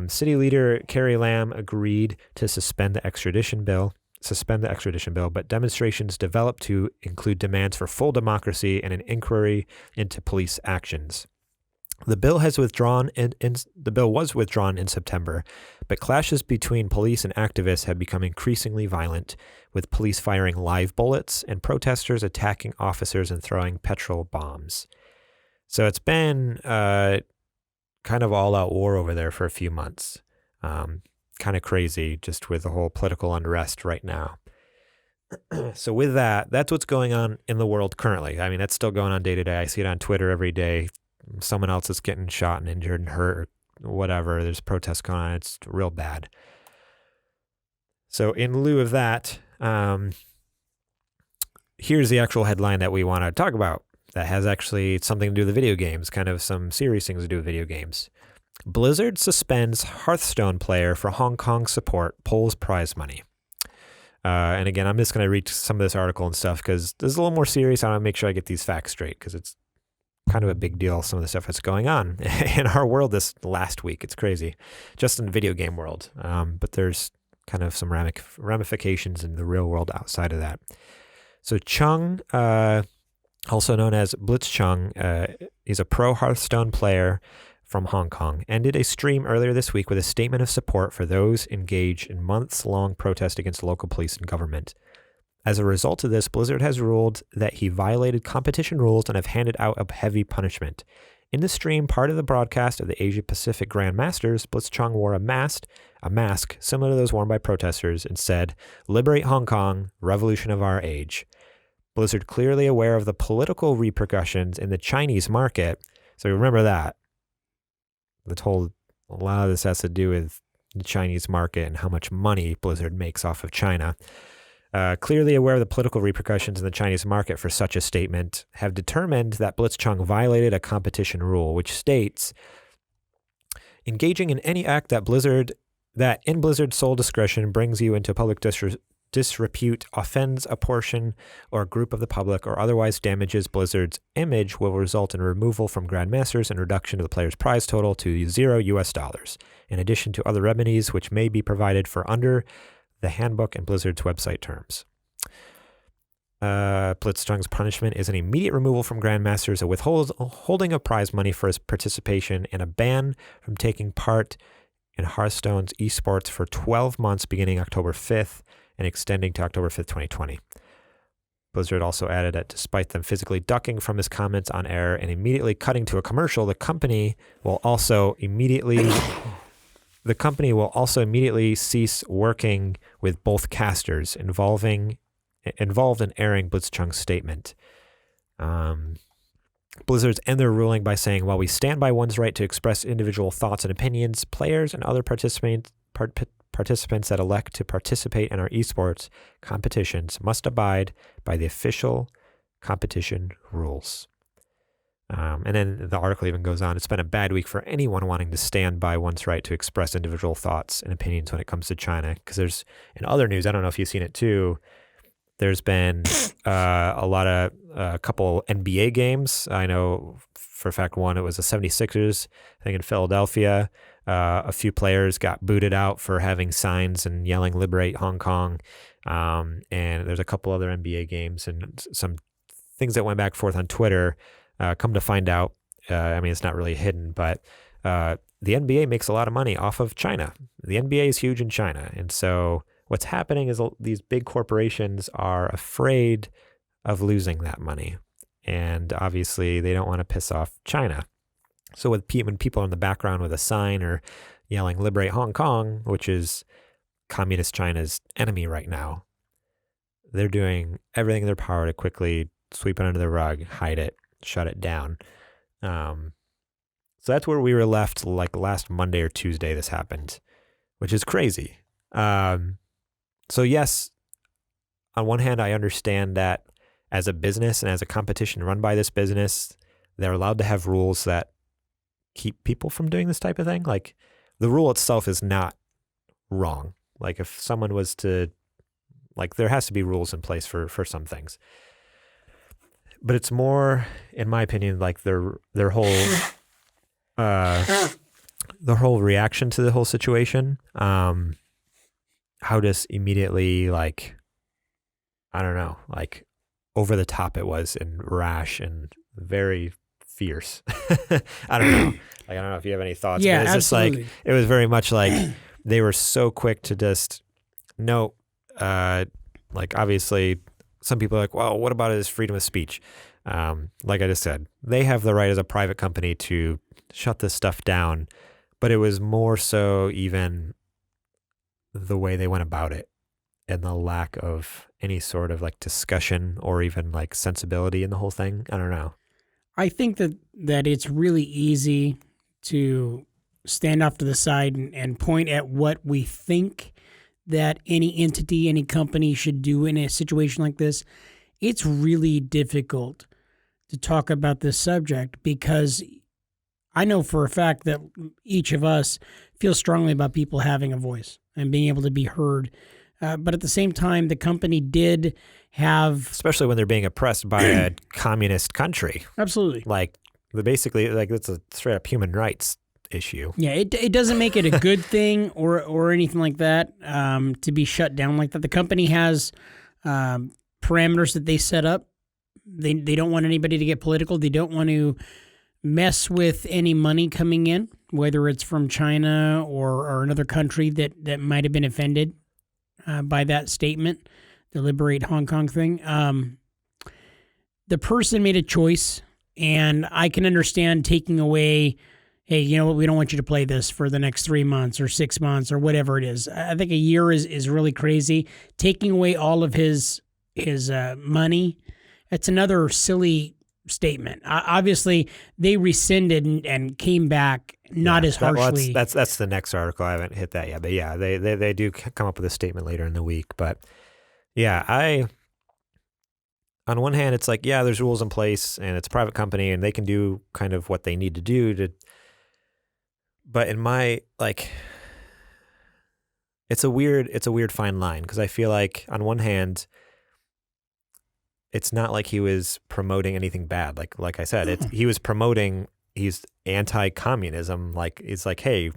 City leader Carrie Lam agreed to suspend the extradition bill. suspend the extradition bill, but demonstrations developed to include demands for full democracy and an inquiry into police actions. The bill was withdrawn in September, but clashes between police and activists have become increasingly violent, with police firing live bullets and protesters attacking officers and throwing petrol bombs. So it's been kind of all-out war over there for a few months. Kind of crazy just with the whole political unrest right now. So with that, that's what's going on in the world currently. I mean, that's still going on day to day. I see it on Twitter every day. Someone else is getting shot and injured and hurt or whatever. There's protests going on. It's real bad. So in lieu of that, here's the actual headline that we want to talk about that has actually something to do with video games, kind of some serious things to do with video games. Blizzard suspends Hearthstone player for Hong Kong support, pulls prize money. And again, I'm just going to read some of this article and stuff because this is a little more serious. I want to make sure I get these facts straight because it's kind of a big deal, some of the stuff that's going on in our world this last week. It's crazy, just in the video game world. But there's kind of some ramifications in the real world outside of that. So Chung, also known as Blitzchung, he's a pro Hearthstone player from Hong Kong, ended a stream earlier this week with a statement of support for those engaged in months-long protest against local police and government. As a result of this, Blizzard has ruled that he violated competition rules and have handed out a heavy punishment. In the stream, part of the broadcast of the Asia Pacific Grand Masters, Blitzchung wore a mask similar to those worn by protesters, and said, "Liberate Hong Kong, revolution of our age." Blizzard, clearly aware of the political repercussions in the Chinese market, so remember that. A lot of this has to do with the Chinese market and how much money Blizzard makes off of China. Clearly aware of the political repercussions in the Chinese market for such a statement, have determined that Blitzchung violated a competition rule, which states, engaging in any act that in Blizzard's sole discretion brings you into public disrepute, offends a portion or group of the public, or otherwise damages Blizzard's image will result in removal from Grandmasters and reduction of the player's prize total to $0, in addition to other remedies which may be provided for under the handbook and Blizzard's website terms. Blitzchung's punishment is an immediate removal from Grandmasters, a withholding of prize money for his participation, and a ban from taking part in Hearthstone's esports for 12 months beginning October 5th and extending to October 5th, 2020. Blizzard also added that despite them physically ducking from his comments on air and immediately cutting to a commercial, the company will also immediately cease working with both casters involved in airing Blitzchung's statement. Blizzard's end their ruling by saying, while we stand by one's right to express individual thoughts and opinions, players and other participants that elect to participate in our esports competitions must abide by the official competition rules. And then the article even goes on, it's been a bad week for anyone wanting to stand by one's right to express individual thoughts and opinions when it comes to China. Because there's, in other news, I don't know if you've seen it too, there's been a couple NBA games. I know for a fact one, it was the 76ers, I think in Philadelphia. A few players got booted out for having signs and yelling "Liberate Hong Kong." And there's a couple other NBA games and some things that went back and forth on Twitter. Come to find out, I mean, it's not really hidden, but the NBA makes a lot of money off of China. The NBA is huge in China. And so what's happening is these big corporations are afraid of losing that money. And obviously they don't want to piss off China. So when people are in the background with a sign or yelling "Liberate Hong Kong," which is communist China's enemy right now, they're doing everything in their power to quickly sweep it under the rug, hide it, shut it down. So that's where we were left like last Monday or Tuesday this happened, which is crazy. So yes, on one hand, I understand that as a business and as a competition run by this business, they're allowed to have rules that keep people from doing this type of thing. Like the rule itself is not wrong. Like if someone was to, like there has to be rules in place for some things. But it's more, in my opinion, like their whole the whole reaction to the whole situation. how just immediately like, I don't know, like over the top it was and rash and very fierce. I don't know. Like, I don't know if you have any thoughts, Yeah, but it's just like, absolutely. it was very much like they were so quick to just, no, like obviously some people are like, well, what about his freedom of speech? Like I just said, they have the right as a private company to shut this stuff down, but it was more so even the way they went about it and the lack of any sort of like discussion or even like sensibility in the whole thing. I don't know. I think that it's really easy to stand off to the side and point at what we think that any entity, any company should do in a situation like this. It's really difficult to talk about this subject because I know for a fact that each of us feels strongly about people having a voice and being able to be heard. But at the same time, the company did have Especially when they're being oppressed by a communist country. absolutely. Like, basically, like, it's a straight up human rights issue. Yeah, it doesn't make it a good thing or anything like that to be shut down like that. The company has parameters that they set up. They don't want anybody to get political. They don't want to mess with any money coming in, whether it's from China or another country that might have been offended by that statement, the Liberate Hong Kong thing. The person made a choice, and I can understand taking away, hey, you know what, we don't want you to play this for the next 3 months or 6 months or whatever it is. I think a year is really crazy. Taking away all of his money, it's another silly statement. Obviously, they rescinded and came back not as harshly. That's the next article. I haven't hit that yet, but yeah, they do come up with a statement later in the week. But yeah, on one hand, it's like, yeah, there's rules in place and it's a private company and they can do kind of what they need to do to. But in my, like, it's a weird fine line because I feel like on one hand, it's not like he was promoting anything bad. Like I said, he's anti-communism. Like, it's like, hey,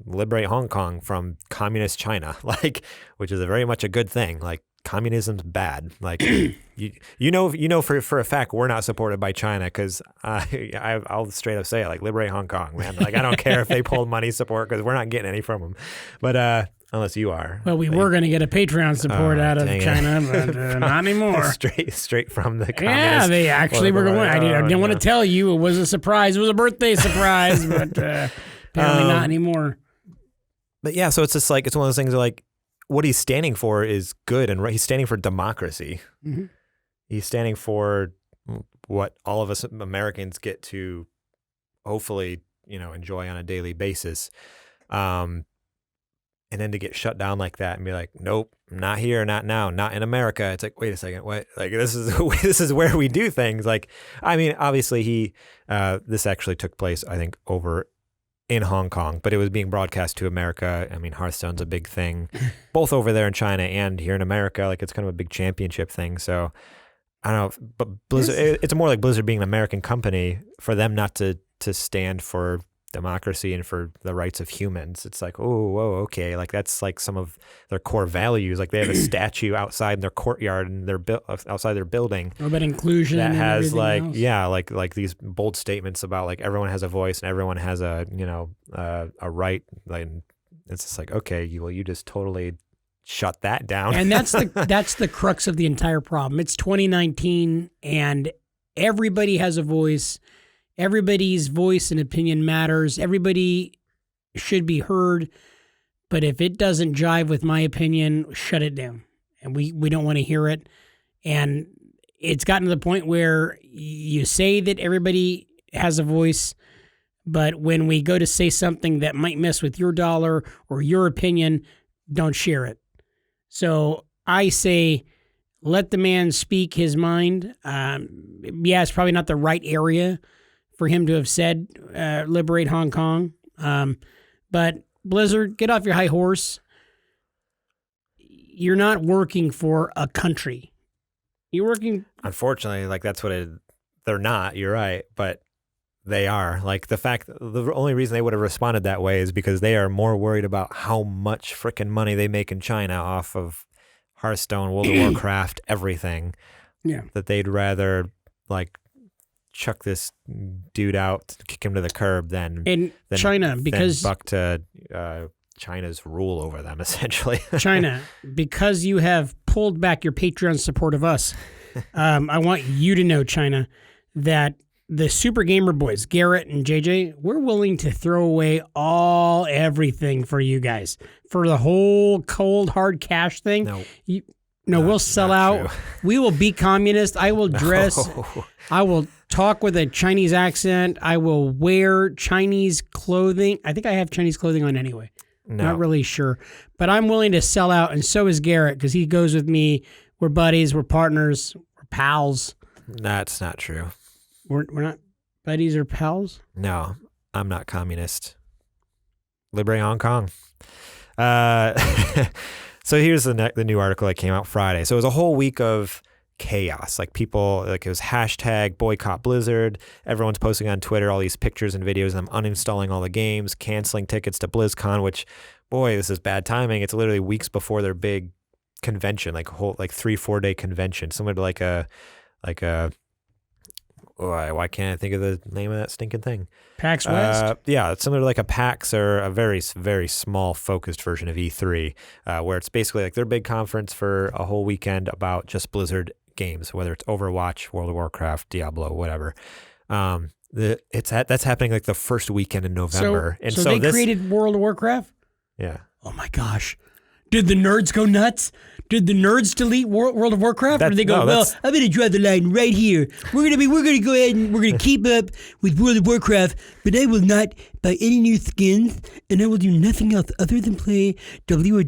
liberate Hong Kong from communist China, like, which is very much a good thing. Like, communism's bad. Like, you know for a fact we're not supported by China because I'll straight up say it, like, liberate Hong Kong, man. Like, I don't care if they pull money support because we're not getting any from them. But unless you are. Well, we were going to get a Patreon support out of China, but not anymore. Straight from the communist. Yeah, they actually were going. I didn't want to tell you. It was a surprise. It was a birthday surprise, but apparently not anymore. But yeah, so it's just like, it's one of those things where, like, what he's standing for is good and right. He's standing for democracy. Mm-hmm. He's standing for what all of us Americans get to hopefully, enjoy on a daily basis. And then to get shut down like that and be like, nope, not here, not now, not in America. It's like, wait a second, what? Like, this is where we do things. Like, I mean, obviously this actually took place, I think, over in Hong Kong, but it was being broadcast to America. I mean, Hearthstone's a big thing, both over there in China and here in America. Like, it's kind of a big championship thing. So I don't know, but Blizzard, it's more like Blizzard being an American company, for them not to stand for democracy and for the rights of humans. It's like, oh, whoa, okay. Like, that's like some of their core values. Like, they have a statue outside in their courtyard and they're outside their building. What about inclusion? That has like, else? yeah, like these bold statements about like everyone has a voice and everyone has a right. Like, it's just like, okay, you just totally shut that down. And that's the crux of the entire problem. It's 2019 and everybody has a voice. Everybody's voice and opinion matters. Everybody should be heard. But if it doesn't jive with my opinion, shut it down. And we don't want to hear it. And it's gotten to the point where you say that everybody has a voice, but when we go to say something that might mess with your dollar or your opinion, don't share it. So I say, let the man speak his mind. Yeah, it's probably not the right area for him to have said, liberate Hong Kong. But Blizzard, get off your high horse. You're not working for a country. You're working. Unfortunately, like, that's what they're not. You're right. But They are. Like the only reason they would have responded that way is because they are more worried about how much freaking money they make in China off of Hearthstone, World of Warcraft, everything. Yeah. That they'd rather like chuck this dude out, kick him to the curb than China, because buck to China's rule over them, essentially. China, because you have pulled back your Patreon support of us, I want you to know, China, that the Super Gamer Boys, Garrett and JJ, we're willing to throw away everything for you guys. For the whole cold, hard cash thing. No, we'll sell out. True. We will be communist. I will dress. I will talk with a Chinese accent. I will wear Chinese clothing. I think I have Chinese clothing on anyway. No. Not really sure. But I'm willing to sell out, and so is Garrett, because he goes with me. We're buddies. We're partners. We're pals. That's not true. We're not buddies or pals? No, I'm not communist. Liberate Hong Kong. So here's the new article that came out Friday. So it was a whole week of chaos. Like people, like it was hashtag boycott Blizzard. Everyone's posting on Twitter all these pictures and videos of them uninstalling all the games, canceling tickets to BlizzCon, which, boy, this is bad timing. It's literally weeks before their big convention, like a whole 3-4 day convention, similar to like a why can't I think of the name of that stinking thing? PAX West? Yeah, it's similar to like a PAX or a very, very small focused version of E3, where it's basically like their big conference for a whole weekend about just Blizzard games, whether it's Overwatch, World of Warcraft, Diablo, whatever. That's happening like the first weekend in November. So they created World of Warcraft? Yeah. Oh my gosh. Did the nerds go nuts? Did the nerds delete World of Warcraft? Or did they go, I'm going to draw the line right here. We're going to go ahead and we're going to keep up with World of Warcraft, but I will not buy any new skins, and I will do nothing else other than play WoW,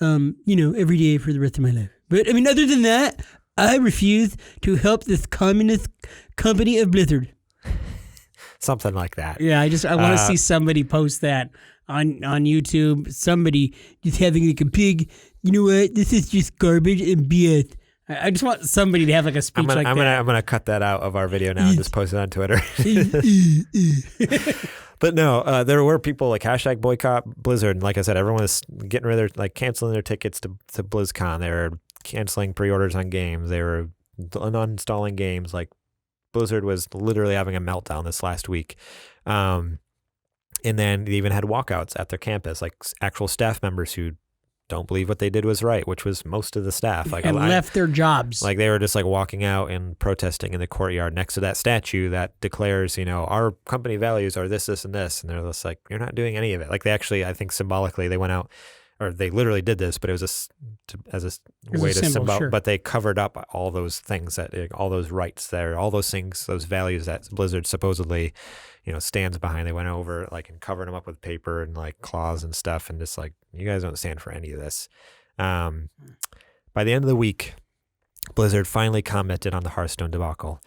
every day for the rest of my life. But, other than that, I refuse to help this communist company of Blizzard. Something like that. Yeah, I want to see somebody post that on YouTube. Somebody just having like a big, you know what? This is just garbage and BS. I just want somebody to have like a speech like that. I'm gonna cut that out of our video now and just post it on Twitter. But no, there were people like hashtag boycott Blizzard, and like I said, everyone was getting rid of canceling their tickets to BlizzCon. They were canceling pre-orders on games. They were uninstalling games. Like Blizzard was literally having a meltdown this last week. And then they even had walkouts at their campus, like actual staff members who don't believe what they did was right, which was most of the staff. Like and left their jobs. Like they were just like walking out and protesting in the courtyard next to that statue that declares, our company values are this, and this. And they're just like, you're not doing any of it. Like they actually, I think symbolically, they went out, or they literally did this, but it was as a way to symbol. Sure. But they covered up all those things all those rights there, all those things, those values that Blizzard supposedly, stands behind. They went over and covered them up with paper and claws and stuff, and just you guys don't stand for any of this. By the end of the week, Blizzard finally commented on the Hearthstone debacle.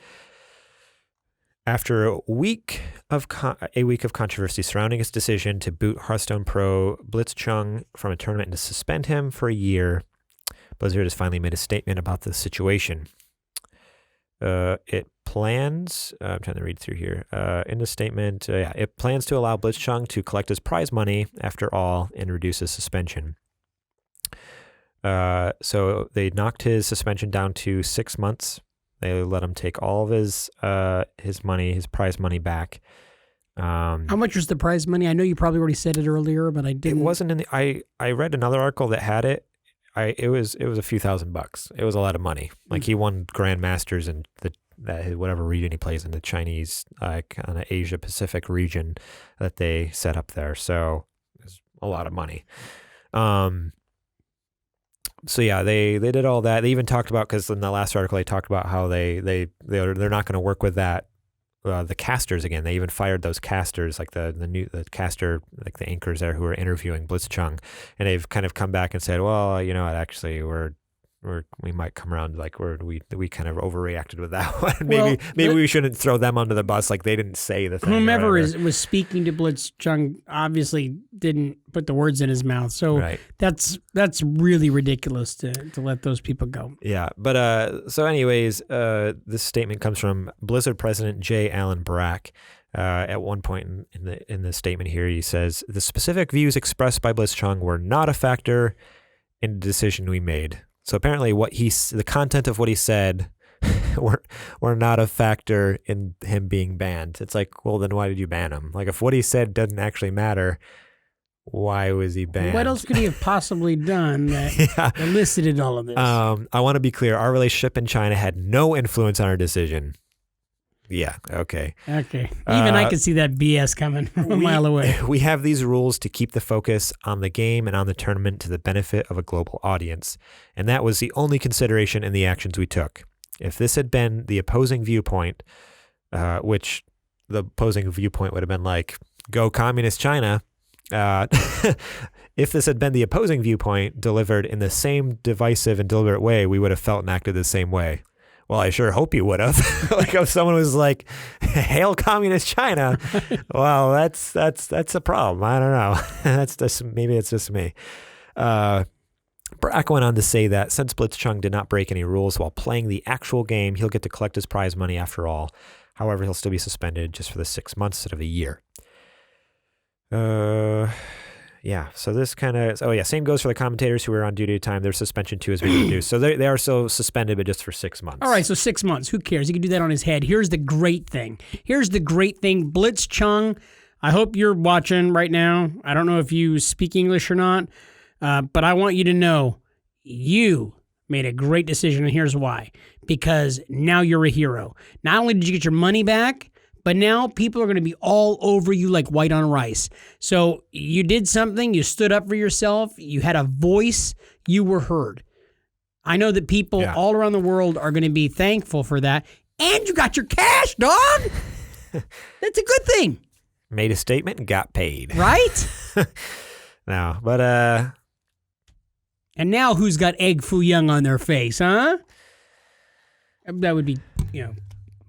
After a week of controversy surrounding its decision to boot Hearthstone pro Blitzchung from a tournament and to suspend him for a year, Blizzard has finally made a statement about the situation. It plans, I'm trying to read through here, in the statement, it plans to allow Blitzchung to collect his prize money after all and reduce his suspension. So they knocked his suspension down to 6 months. They let him take all of his money, his prize money back. How much was the prize money? I know you probably already said it earlier, but I didn't. It wasn't in the. I read another article that had it. It was a few $1,000s. It was a lot of money. Like he won Grandmasters in whatever region he plays in, the Chinese kind of Asia Pacific region that they set up there. So it was a lot of money. So yeah, they did all that. They even talked about, because in the last article they talked about how they're not going to work with that the casters again. They even fired those casters, like the caster, like the anchors there who were interviewing Blitzchung, and they've kind of come back and said, well, actually we're we might come around like we kind of overreacted with that one. Well, maybe we shouldn't throw them under the bus, like they didn't say the thing. Whomever was speaking to Blitzchung obviously didn't put the words in his mouth. So Right. that's really ridiculous to let those people go. Yeah, but so anyways, this statement comes from Blizzard President J. Allen Brack. At one point in the statement here, he says the specific views expressed by Blitzchung were not a factor in the decision we made. So apparently, the content of what he said were not a factor in him being banned. It's like, well, then why did you ban him? Like, if what he said doesn't actually matter, why was he banned? What else could he have possibly done that elicited all of this? I want to be clear. Our relationship in China had no influence on our decision. Yeah, okay. Okay. Even I could see that BS coming a mile away. We have these rules to keep the focus on the game and on the tournament to the benefit of a global audience. And that was the only consideration in the actions we took. If this had been the opposing viewpoint, which the opposing viewpoint would have been like, go communist China. If this had been the opposing viewpoint delivered in the same divisive and deliberate way, we would have felt and acted the same way. Well, I sure hope you would have. Like if someone was like, "Hail Communist China," well, that's a problem. I don't know. Maybe it's just me. Brack went on to say that since Blitzchung did not break any rules while playing the actual game, he'll get to collect his prize money after all. However, he'll still be suspended just for the 6 months instead of a year. Yeah, so this kind of... same goes for the commentators who were on duty time. Their suspension, too, has been reduced. So they are so suspended, but just for 6 months. All right, so 6 months. Who cares? He can do that on his head. Here's the great thing. Blitzchung, I hope you're watching right now. I don't know if you speak English or not, but I want you to know you made a great decision, and here's why. Because now you're a hero. Not only did you get your money back, but now people are going to be all over you like white on rice. So you did something. You stood up for yourself. You had a voice. You were heard. I know that people all around the world are going to be thankful for that. And you got your cash, dog. That's a good thing. Made a statement and got paid. Right? No, but... And now who's got Egg Foo Young on their face, huh? That would be,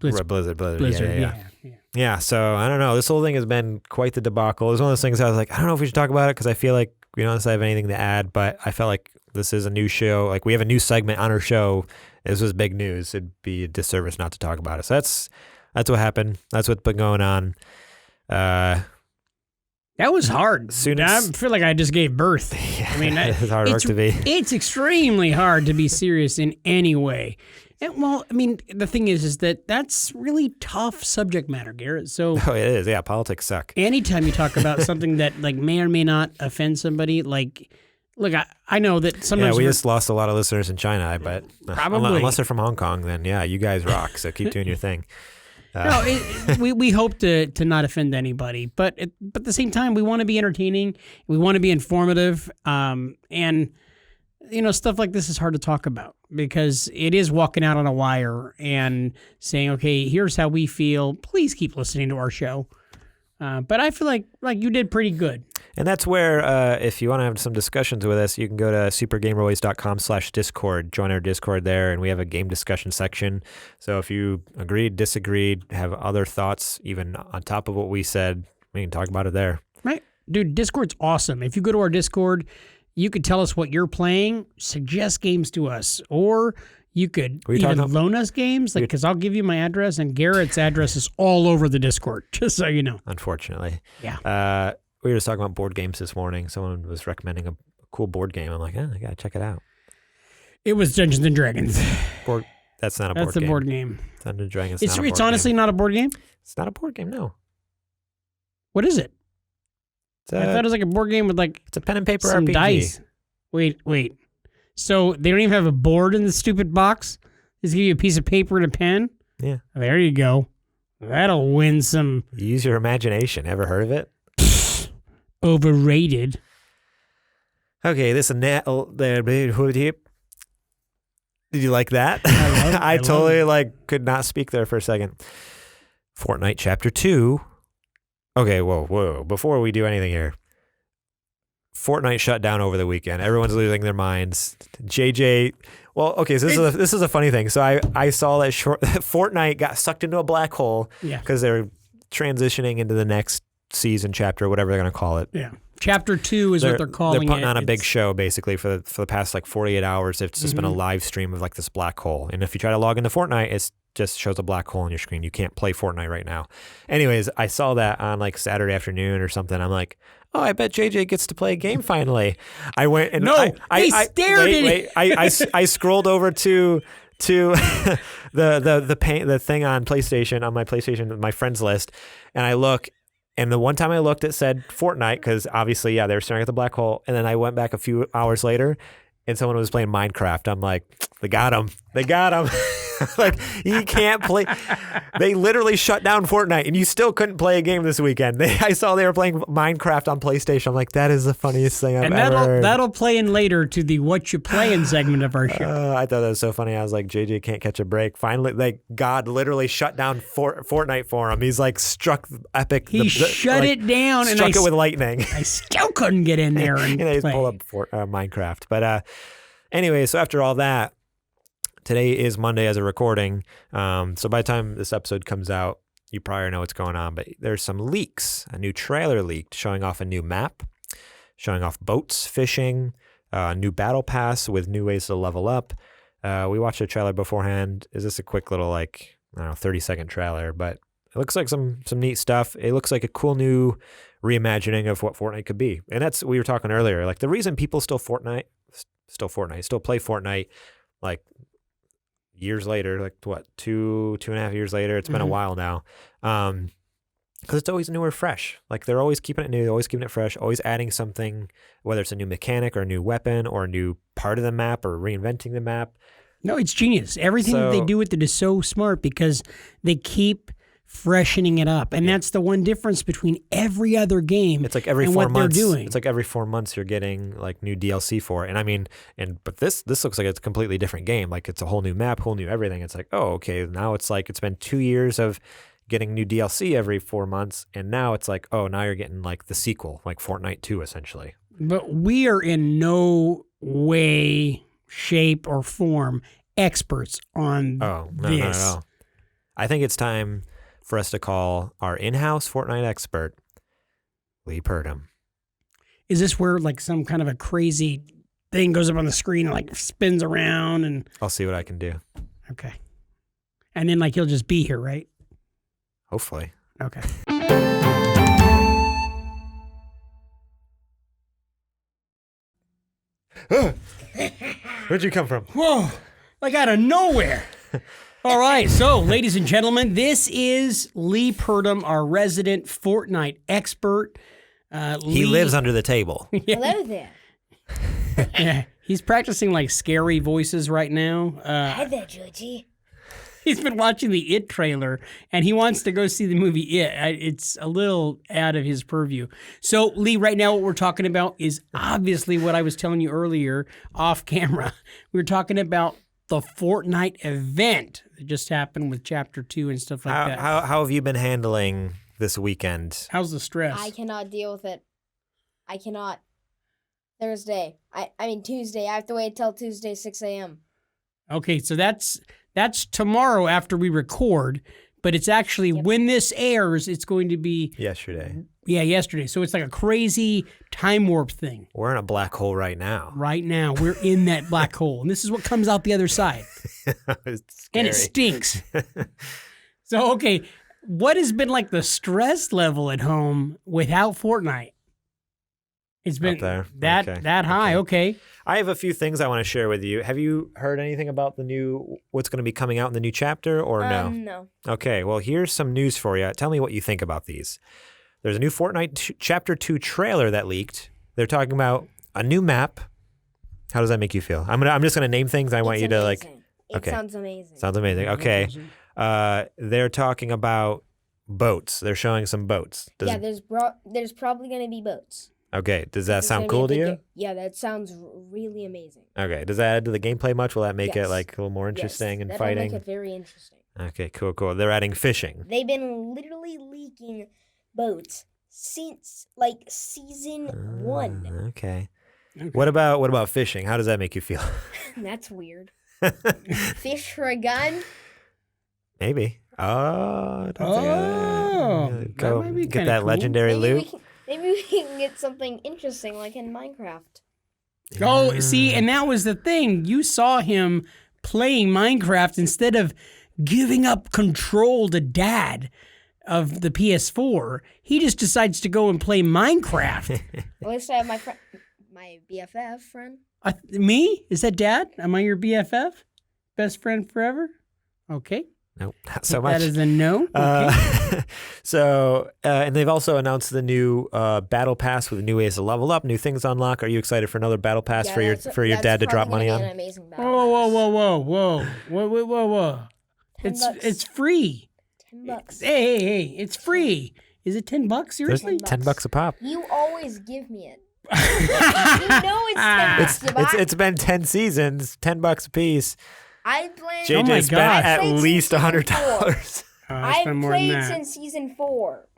Blizzard. Yeah. Yeah, so I don't know. This whole thing has been quite the debacle. It's one of those things I was like, I don't know if we should talk about it because I feel like we don't necessarily have anything to add, but I felt like this is a new show. Like we have a new segment on our show. This was big news. It'd be a disservice not to talk about it. So that's what happened. That's what's been going on. That was hard. I feel like I just gave birth. Yeah, I mean, it's hard work to be. It's extremely hard to be serious in any way. And, well, I mean, the thing is that that's really tough subject matter, Garrett. So it is. Yeah, politics suck. Anytime you talk about something that like may or may not offend somebody, like, look, I know that sometimes we just lost a lot of listeners in China, I bet. Probably. Unless they're from Hong Kong, then yeah, you guys rock. So keep doing your thing. No, we hope to not offend anybody, but at the same time, we want to be entertaining. We want to be informative, and stuff like this is hard to talk about because it is walking out on a wire and saying, "Okay, here's how we feel. Please keep listening to our show." But I feel like you did pretty good. And that's where, if you want to have some discussions with us, you can go to supergamerboys.com/Discord. Join our Discord there, and we have a game discussion section. So if you agreed, disagreed, have other thoughts, even on top of what we said, we can talk about it there. Right. Dude, Discord's awesome. If you go to our Discord, you could tell us what you're playing, suggest games to us, or you could even loan us games, because I'll give you my address, and Garrett's address is all over the Discord, just so you know. Unfortunately. Yeah. We were just talking about board games this morning. Someone was recommending a cool board game. I'm like, I got to check it out. It was Dungeons & Dragons. That's not a board game. That's a board game. Dungeons & Dragons It's honestly not a board game? It's not a board game, no. What is it? I thought it was like a board game with like... It's a pen and paper some RPG. Dice. Wait. So they don't even have a board in the stupid box? Just give you a piece of paper and a pen? Yeah. There you go. That'll win some... Use your imagination. Ever heard of it? Overrated. Okay, this and that. Did you like that? I totally could not speak there for a second. Fortnite Chapter 2. Okay, whoa. Before we do anything here, Fortnite shut down over the weekend. Everyone's losing their minds. JJ, well, okay, so this is a funny thing. So I saw that Fortnite got sucked into a black hole because they're transitioning into the next season, chapter, whatever they're going to call it. Yeah. Chapter 2 is what they're calling it. They're putting on a big show, basically, for the past, 48 hours. It's just been a live stream of, this black hole. And if you try to log into Fortnite, it just shows a black hole on your screen. You can't play Fortnite right now. Anyways, I saw that on, Saturday afternoon or something. I'm like, oh, I bet JJ gets to play a game finally. I went and I stared at it. I scrolled over to the thing on PlayStation, on my PlayStation, my friends list, and I look. And the one time I looked, it said Fortnite because obviously, they were staring at the black hole. And then I went back a few hours later, and someone was playing Minecraft. I'm like, they got him. They got him. He can't play. They literally shut down Fortnite, and you still couldn't play a game this weekend. I saw they were playing Minecraft on PlayStation. I'm like, that is the funniest thing I've ever heard. That'll play in later to the What You Playing segment of our show. I thought that was so funny. I was like, JJ can't catch a break. Finally, God literally shut down Fortnite for him. He's struck epic. He shut it down. Struck it with lightning. I still couldn't get in there and he's pulled up Minecraft. But anyway, so after all that, today is Monday as a recording. So by the time this episode comes out, you probably know what's going on. But there's some leaks. A new trailer leaked showing off a new map, showing off boats, fishing, a new battle pass with new ways to level up. We watched a trailer beforehand. Is this a quick little 30-second trailer? But it looks like some neat stuff. It looks like a cool new reimagining of what Fortnite could be. And that's we were talking earlier. The reason people still play Fortnite, years later, 2.5 years later. It's been a while now. Because it's always new or fresh. They're always keeping it new, always keeping it fresh, always adding something, whether it's a new mechanic or a new weapon or a new part of the map or reinventing the map. No, it's genius. Everything that they do with it is so smart because they keep freshening it up. And that's the one difference between every other game. It's every 4 months. It's every 4 months you're getting new DLC for it. And but this looks like it's a completely different game. It's a whole new map, whole new everything. It's oh, okay, now it's it's been 2 years of getting new DLC every 4 months, and now it's oh, now you're getting the sequel, Fortnite 2 essentially. But we are in no way, shape, or form experts on this. No. I think it's time for us to call our in-house Fortnite expert, Lee Purdom. Is this where some kind of a crazy thing goes up on the screen and spins around? And I'll see what I can do. Okay. And then he'll just be here, right? Hopefully. Okay. Where'd you come from? Whoa, out of nowhere. All right, so ladies and gentlemen, this is Lee Purdom, our resident Fortnite expert. He lives under the table. Hello there. Yeah, he's practicing scary voices right now. Hi there, Georgie. He's been watching the It trailer, and he wants to go see the movie It. It's a little out of his purview. So, Lee, right now what we're talking about is obviously what I was telling you earlier off camera. We were talking about the Fortnite event that just happened with Chapter 2 and stuff like that. How have you been handling this weekend? How's the stress? I cannot deal with it. I cannot. Tuesday. I have to wait till Tuesday, 6 a.m. Okay, so that's tomorrow after we record, but it's actually when this airs, it's going to be yesterday. Yeah, yesterday. So it's a crazy time warp thing. We're in a black hole right now. Right now, we're in that black hole, and this is what comes out the other side. And it stinks. So, okay, what has been the stress level at home without Fortnite? It's been that high. Okay. I have a few things I want to share with you. Have you heard anything about what's going to be coming out in the new chapter or no? No. Okay, well, here's some news for you. Tell me what you think about these. There's a new Fortnite Chapter 2 trailer that leaked. They're talking about a new map. How does that make you feel? I'm just going to name things. I want you to It sounds amazing. Sounds amazing. Okay. They're talking about boats. They're showing some boats. There's probably going to be boats. Okay, does that sound cool to you? Yeah, that sounds really amazing. Okay, does that add to the gameplay much? Will that make it a little more interesting and fighting? That'll make it very interesting. Okay, cool. They're adding fishing. They've been literally leaking boats since like season 1. Okay. What about fishing? How does that make you feel? That's weird. Fish for a gun? Maybe. Oh, that go might be get kinda that cool. legendary loot. Maybe we can get something interesting like in Minecraft. Oh, see, and that was the thing. You saw him playing Minecraft instead of giving up control to Dad of the PS4. He just decides to go and play Minecraft. At least I have my BFF friend. Me? Is that Dad? Am I your BFF? Best friend forever? Okay. Nope, not so much. That is a no. Okay. And they've also announced the new battle pass with new ways to level up, new things to unlock. Are you excited for another battle pass for your dad to drop money on? An amazing battle Whoa. It's free. $10. Hey, it's free. Is it $10? Seriously? There's $10 a pop. You always give me it. You know it's $10. It's been 10 seasons, $10 a piece. I played. JJ spent at least $100. I've played since season 4.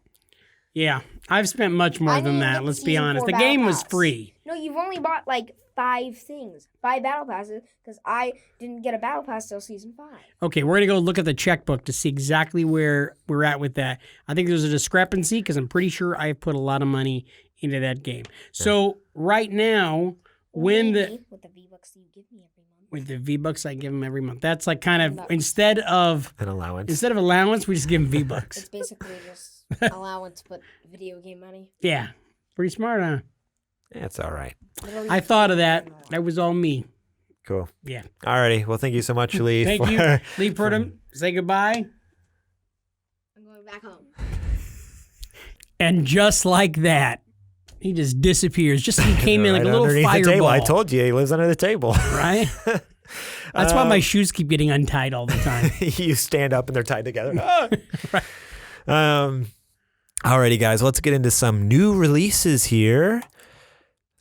Yeah, I've spent much more than that. Let's be honest. The game was free. No, you've only bought like 5 battle passes, because I didn't get a battle pass till season 5. Okay, we're gonna go look at the checkbook to see exactly where we're at with that. I think there's a discrepancy because I'm pretty sure I put a lot of money into that game. So right now, with the V-Bucks you give me every month. With the V-Bucks I give them every month. That's like kind of instead of allowance, we just give them V-Bucks. It's basically just allowance, but video game money. Yeah, pretty smart, huh? That's all right. I thought of that. That was all me. Cool. Yeah. Alrighty. Well, thank you so much, Lee. Thank you, Lee Purdom. Say goodbye. I'm going back home. And just like that, he just disappears. Just he came in like a little fireball. The table. I told you he lives under the table. Right? That's why my shoes keep getting untied all the time. You stand up and they're tied together. Right. Alrighty, guys. Let's get into some new releases here.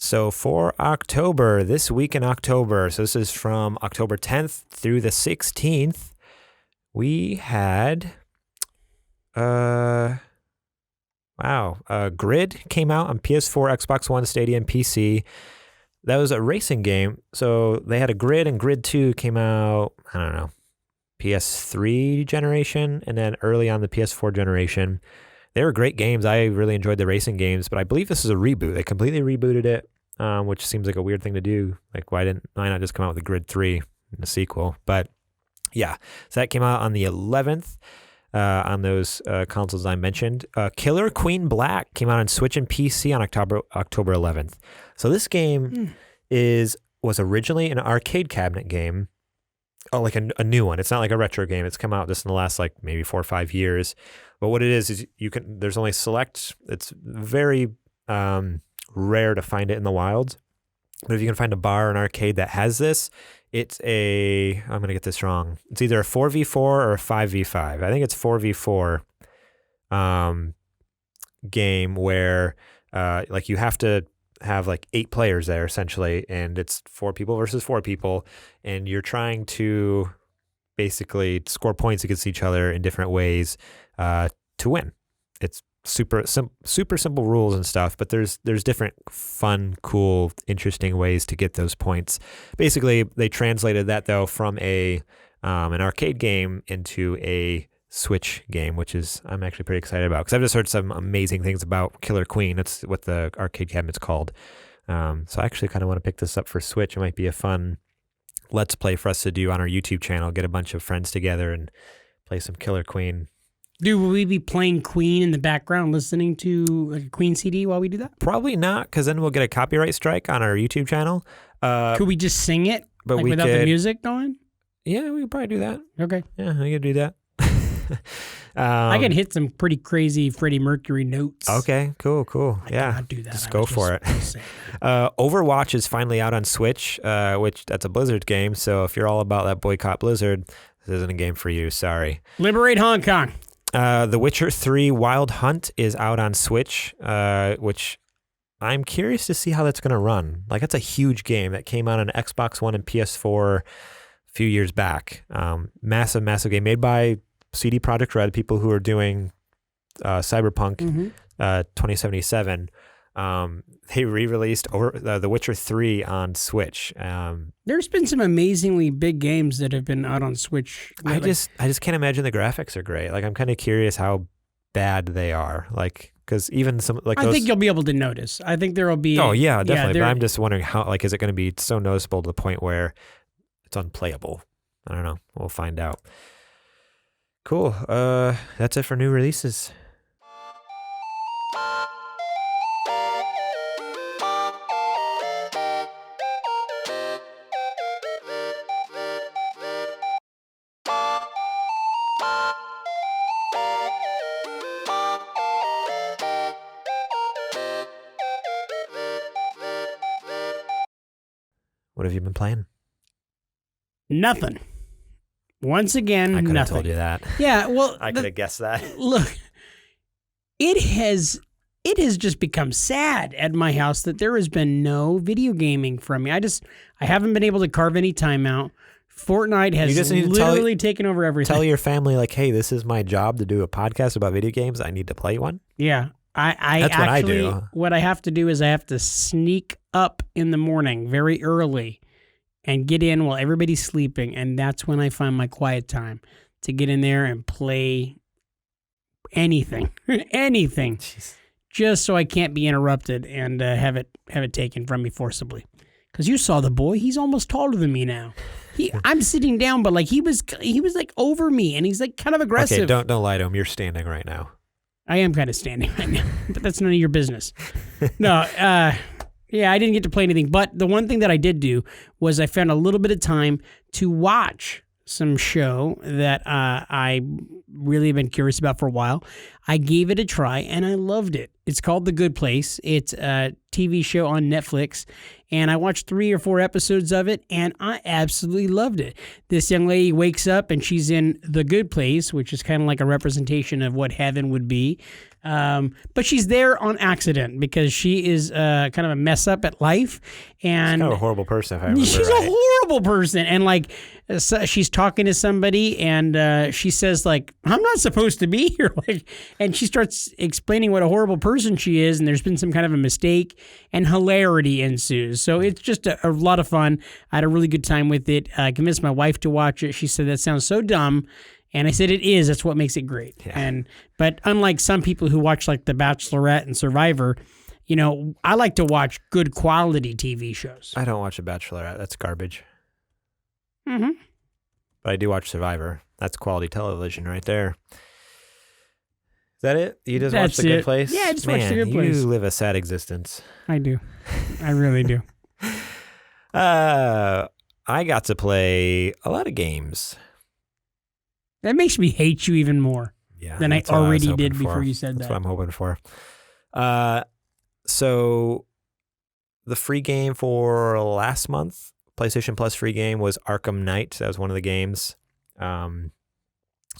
So for October, this week in October, so this is from October 10th through the 16th, we had, Grid came out on PS4, Xbox One, Stadia, and PC. That was a racing game. So they had a Grid, and Grid 2 came out, I don't know, PS3 generation, and then early on the PS4 generation. They were great games. I really enjoyed the racing games, but I believe this is a reboot. They completely rebooted it, which seems like a weird thing to do. Like, why not just come out with a Grid 3 in the sequel? But yeah, so that came out on the 11th on those consoles I mentioned. Killer Queen Black came out on Switch and PC on October 11th. So this game was originally an arcade cabinet game. Oh, like a new one. It's not like a retro game. It's come out just in the last like maybe 4 or 5 years. But what it is there's only select. It's very rare to find it in the wild. But if you can find a bar or an arcade that has this, I'm going to get this wrong. It's either a 4v4 or a 5v5. I think it's 4v4 game where like you have to have like 8 players there essentially, and it's 4 people versus 4 people, and you're trying to basically score points against each other in different ways to win. It's super simple rules and stuff, but there's different fun, cool, interesting ways to get those points. Basically, they translated that though from an arcade game into a Switch game, which is I'm actually pretty excited about because I've just heard some amazing things about Killer Queen. That's what the arcade cabinet's called. So I actually kind of want to pick this up for Switch. It might be a fun Let's Play for us to do on our YouTube channel. Get a bunch of friends together and play some Killer Queen. Dude, will we be playing Queen in the background, listening to like a Queen CD while we do that? Probably not, because then we'll get a copyright strike on our YouTube channel. Could we just sing it, but like, without the music going? Yeah, we could probably do that. Okay. Yeah, we could do that. I can hit some pretty crazy Freddie Mercury notes. Okay, cool. I Yeah, cannot do that. just go for it. Overwatch is finally out on Switch, which that's a Blizzard game. So if you're all about that boycott Blizzard, this isn't a game for you. Sorry. Liberate Hong Kong. The Witcher 3 Wild Hunt is out on Switch, which I'm curious to see how that's going to run. Like, that's a huge game that came out on Xbox One and PS4 a few years back. Massive game made by CD Projekt Red, people who are doing Cyberpunk 2077. They re-released The Witcher 3 on Switch. There's been some amazingly big games that have been out on Switch. I just can't imagine the graphics are great. Like, I'm kind of curious how bad they are. Like, because even some like I think you'll be able to notice. I think there will be. Oh yeah, definitely. But I'm just wondering how. Like, is it going to be so noticeable to the point where it's unplayable? I don't know. We'll find out. Cool. That's it for new releases. What have you been playing? Nothing. Once again, I could have nothing. told you that. Yeah, well, I could have guessed that. Look, it has just become sad at my house that there has been no video gaming from me. I haven't been able to carve any time out. Fortnite has literally taken over everything. Tell your family, like, hey, this is my job to do a podcast about video games. I need to play one. Yeah. That's what I do. What I have to do is I have to sneak up in the morning very early and get in while everybody's sleeping, and that's when I find my quiet time to get in there and play anything, Jeez. just so I can't be interrupted and have it taken from me forcibly. Because you saw the boy; he's almost taller than me now. I'm sitting down, but like he was like over me, and he's like kind of aggressive. Okay, don't lie to him. You're standing right now. I am kind of standing right now, but that's none of your business. No, yeah, I didn't get to play anything. But the one thing that I did do was I found a little bit of time to watch some show that I really have been curious about for a while. I gave it a try, and I loved it. It's called The Good Place. It's a TV show on Netflix, and I watched 3 or 4 episodes of it, and I absolutely loved it. This young lady wakes up, and she's in the good place, which is kind of like a representation of what heaven would be. But she's there on accident because she is kind of a mess up at life. And she's kind of a horrible person, if I remember she's right. a horrible person. And like, so she's talking to somebody and she says like, I'm not supposed to be here. Like, and she starts explaining what a horrible person she is. And there's been some kind of a mistake and hilarity ensues. So it's just a lot of fun. I had a really good time with it. I convinced my wife to watch it. She said, that sounds so dumb. And I said, it is. That's what makes it great. Yeah. But unlike some people who watch like The Bachelorette and Survivor, you know, I like to watch good quality TV shows. I don't watch The Bachelorette. That's garbage. Mm-hmm. But I do watch Survivor. That's quality television right there. Is that it? You just watch The Good Place? Yeah, I just watch The Good Place. You live a sad existence. I do. I really do. I got to play a lot of games. That makes me hate you even more than I already did before you said that. That's what I'm hoping for. So the free game for last month, PlayStation Plus free game, was Arkham Knight. That was one of the games. So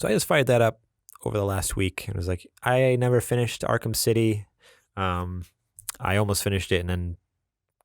I just fired that up over the last week and was like, I never finished Arkham City. I almost finished it and then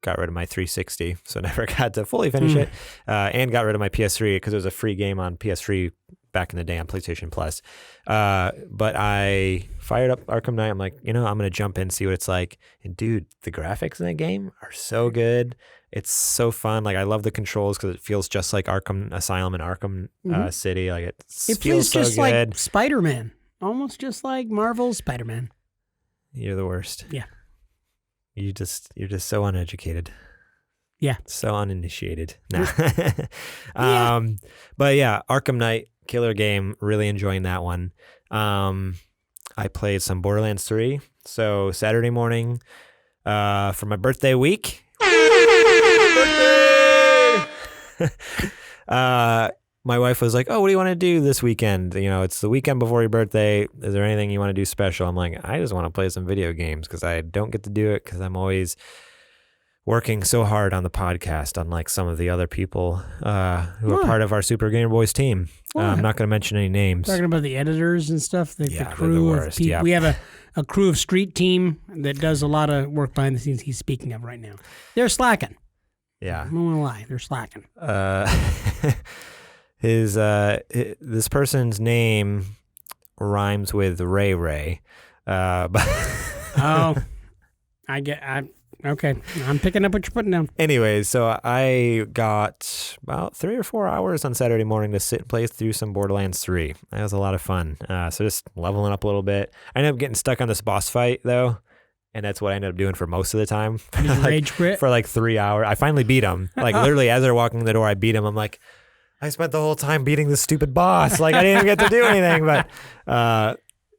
got rid of my 360, so never got to fully finish it, and got rid of my PS3 because it was a free game on PS3 back in the day on PlayStation Plus. But I fired up Arkham Knight. I'm like, I'm going to jump in, see what it's like. And dude, the graphics in that game are so good. It's so fun. Like, I love the controls because it feels just like Arkham Asylum and Arkham City. Like, it feels so just good. Like Spider-Man, almost just like Marvel's Spider-Man. You're the worst. Yeah. You're just so uneducated. Yeah. So uninitiated. Yeah. But yeah, Arkham Knight, killer game. Really enjoying that one. I played some Borderlands 3. So Saturday morning for my birthday week. My wife was like, oh, what do you want to do this weekend? It's the weekend before your birthday. Is there anything you want to do special? I'm like, I just want to play some video games because I don't get to do it because I'm always working so hard on the podcast, unlike some of the other people who are part of our Super Gamer Boys team. I'm not going to mention any names. Talking about the editors and stuff, the crew the of worst, people. yeah. We have a crew of street team that does a lot of work behind the scenes he's speaking of right now. They're slacking. Yeah. I'm not going to lie. They're slacking. This person's name rhymes with Ray Ray, but Oh, okay. I'm picking up what you're putting down. Anyways, so I got about 3 or 4 hours on Saturday morning to sit and play through some Borderlands 3. That was a lot of fun. So just leveling up a little bit. I ended up getting stuck on this boss fight, though. And that's what I ended up doing for most of the time. Rage quit? For like 3 hours. I finally beat him. Like literally as they're walking in the door, I beat him. I'm like, I spent the whole time beating this stupid boss. Like I didn't even get to do anything. But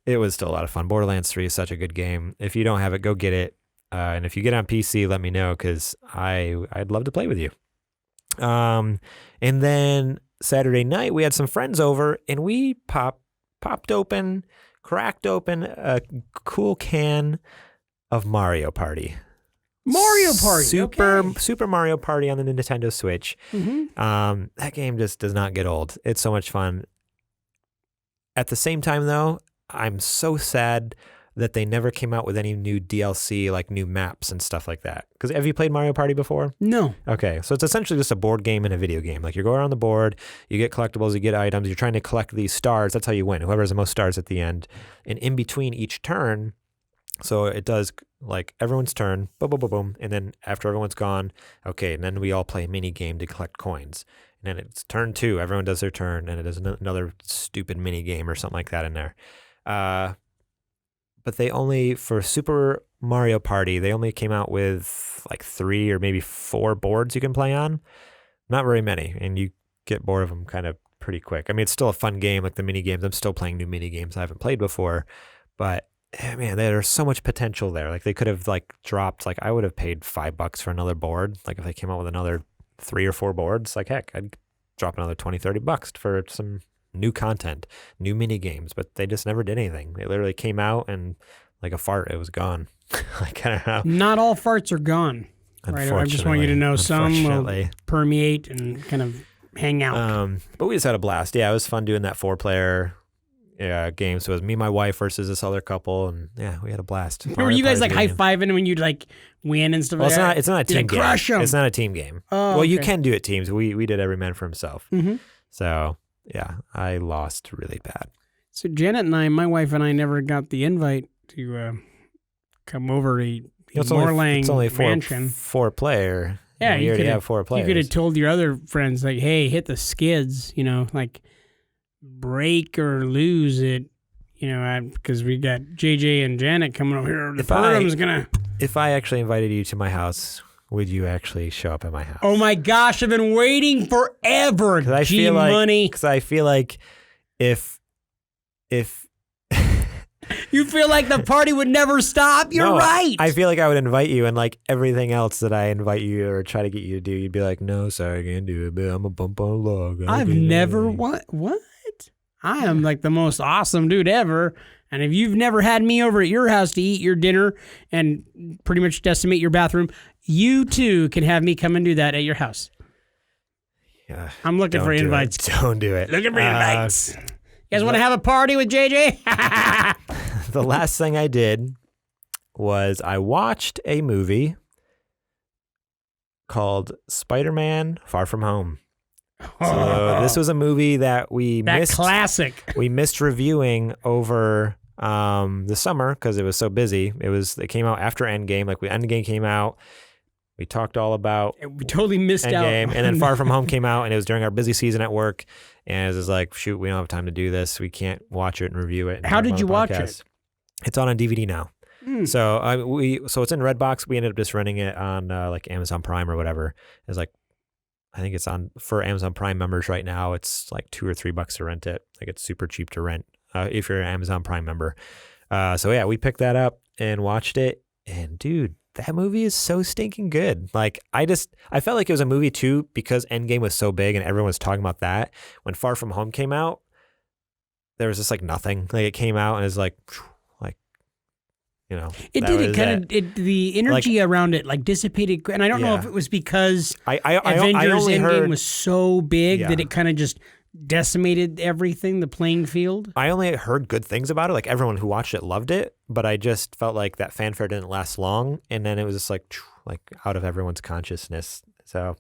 it was still a lot of fun. Borderlands 3 is such a good game. If you don't have it, go get it. And if you get it on PC, let me know because I'd love to play with you. And then Saturday night, we had some friends over and we cracked open a cool can of Mario Party. Mario Party. Super Mario Party on the Nintendo Switch. Mm-hmm. That game just does not get old. It's so much fun. At the same time, though, I'm so sad that they never came out with any new DLC, like new maps and stuff like that. Because have you played Mario Party before? No. Okay, so it's essentially just a board game and a video game. Like you go around the board, you get collectibles, you get items, you're trying to collect these stars. That's how you win. Whoever has the most stars at the end. And in between each turn, so it does like everyone's turn, boom, boom, boom, boom. And then after everyone's gone, okay, and then we all play a mini game to collect coins. And then it's turn 2, everyone does their turn, and it is another stupid mini game or something like that in there. But they only, for Super Mario Party, they only came out with like 3 or maybe 4 boards you can play on. Not very many, and you get bored of them kind of pretty quick. I mean, it's still a fun game, like the mini games. I'm still playing new mini games I haven't played before, but man, there's so much potential there. Like they could have like dropped, like I would have paid $5 for another board. Like if they came out with another 3 or 4 boards, like heck, I'd drop another $20-$30 for some new content, new mini games, but they just never did anything. They literally came out and like a fart, it was gone. Like, I don't know. Not all farts are gone. Right? I just want you to know some will permeate and kind of hang out. But we just had a blast. Yeah, it was fun doing that 4-player game. So it was me, my wife versus this other couple, and yeah, we had a blast. Were you guys like high-fiving when you'd like win and stuff like that? It's not a team game. Crush 'em. It's not a team game. Oh, well, you okay. can do it teams. We did every man for himself. Mm-hmm. So yeah, I lost really bad. So Janet and my wife and I never got the invite to come over to Moorlang It's only Mansion. 4-player. Yeah, you already have 4 players. You could have told your other friends, like, hey, hit the skids, like break or lose it, because we got JJ and Janet coming over here. The program's going to... If I actually invited you to my house, would you actually show up at my house? Oh my gosh, I've been waiting forever. Because I feel like if you feel like the party would never stop. You're right. I feel like I would invite you, and like everything else that I invite you or try to get you to do, you'd be like, no, sorry, I can't do it, but I'm a bump on a log. I've never what? I am like the most awesome dude ever. And if you've never had me over at your house to eat your dinner and pretty much decimate your bathroom, you too can have me come and do that at your house. Yeah, I'm looking for invites. Don't do it. Looking for invites. You guys want to have a party with JJ? The last thing I did was I watched a movie called Spider-Man: Far From Home. So this was a movie that we missed. Classic. We missed reviewing over the summer because it was so busy. It came out after Endgame. Like Endgame came out. We talked all about we totally missed Endgame, out. And then Far From Home came out, and it was during our busy season at work. And it was like, shoot, we don't have time to do this. We can't watch it and review it. How did you watch it? It's on DVD now. So so it's in Redbox. We ended up just renting it on like Amazon Prime or whatever. It's like, I think it's on for Amazon Prime members right now. It's like $2 or $3 to rent it. Like it's super cheap to rent if you're an Amazon Prime member. So yeah, we picked that up and watched it. And dude, that movie is so stinking good. Like I felt like it was a movie too because Endgame was so big and everyone was talking about that. When Far From Home came out, there was just like nothing. Like it came out and it was like it did. It kind of the energy around it like dissipated, and I don't know if it was because Avengers Endgame was so big that it kind of just decimated everything, the playing field. I only heard good things about it. Like everyone who watched it loved it, but I just felt like that fanfare didn't last long, and then it was just like out of everyone's consciousness. So,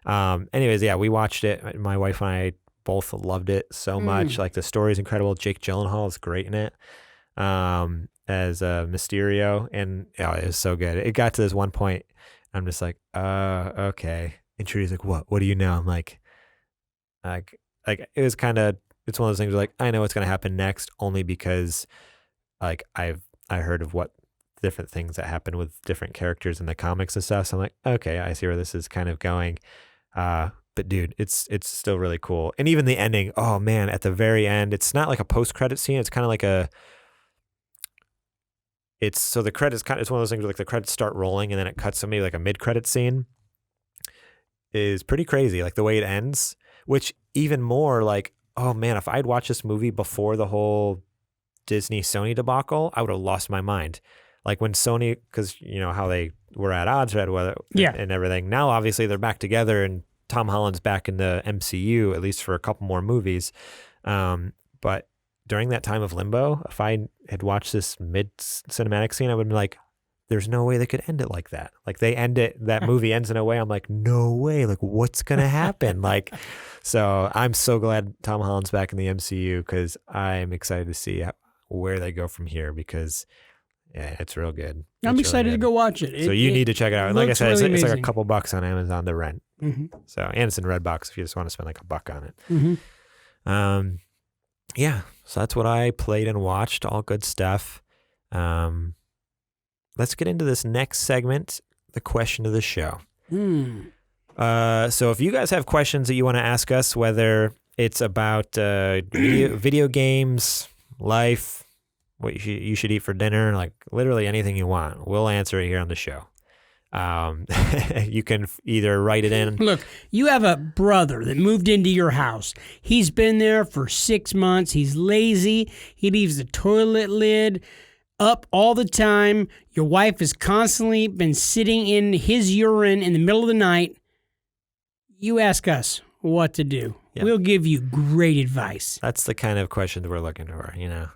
anyways, yeah, we watched it. My wife and I both loved it so much. Like the story's incredible. Jake Gyllenhaal is great in it. Mysterio, and it was so good. It got to this one point, I'm just like, okay. And Trudy's like, what do you know? I'm like it was kind of, it's one of those things where like, I know what's going to happen next only because like I heard of what different things that happen with different characters in the comics and stuff. So I'm like, okay, I see where this is kind of going. But dude, it's still really cool. And even the ending, oh man, at the very end, it's not like a post-credit scene. It's kind of like so the credits it's one of those things where like the credits start rolling and then it cuts to maybe like a mid-credit scene is pretty crazy. Like the way it ends, which even more like, oh man, if I'd watched this movie before the whole Disney Sony debacle, I would have lost my mind. Like when Sony, because you know how they were at odds and everything. Now obviously they're back together and Tom Holland's back in the MCU, at least for a couple more movies. But during that time of limbo, if I had watched this mid-cinematic scene, I would be like, there's no way they could end it like that. Like they end it, that movie ends in a way, I'm like, no way. Like what's going to happen? Like, so I'm so glad Tom Holland's back in the MCU because I'm excited to see where they go from here because yeah, it's real good. I'm excited to go watch it. So you need to check it out. And like I said, really it's like a couple bucks on Amazon to rent. Mm-hmm. So, and it's in Redbox if you just want to spend like $1 on it. Mm-hmm. Yeah, so that's what I played and watched. All good stuff. Let's get into this next segment, the question of the show. So if you guys have questions that you want to ask us, whether it's about video games, life, what you should eat for dinner, like literally anything you want, we'll answer it here on the show. You can either write it in. Look, you have a brother that moved into your house. He's been there for 6 months. He's lazy. He leaves the toilet lid up all the time. Your wife has constantly been sitting in his urine in the middle of the night. You ask us what to do. Yeah. We'll give you great advice. That's the kind of questions we're looking for, you know.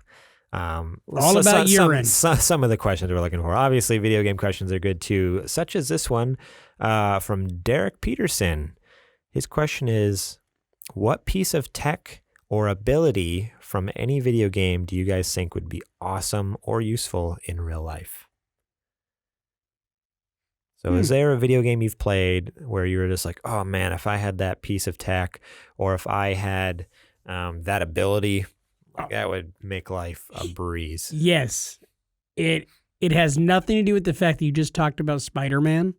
All about urine. Some of the questions we're looking for. Obviously, video game questions are good too, such as this one from Derek Peterson. His question is, what piece of tech or ability from any video game do you guys think would be awesome or useful in real life? So is there a video game you've played where you were just like, oh man, if I had that piece of tech or if I had that ability, that would make life a breeze? Yes. It has nothing to do with the fact that you just talked about Spider-Man.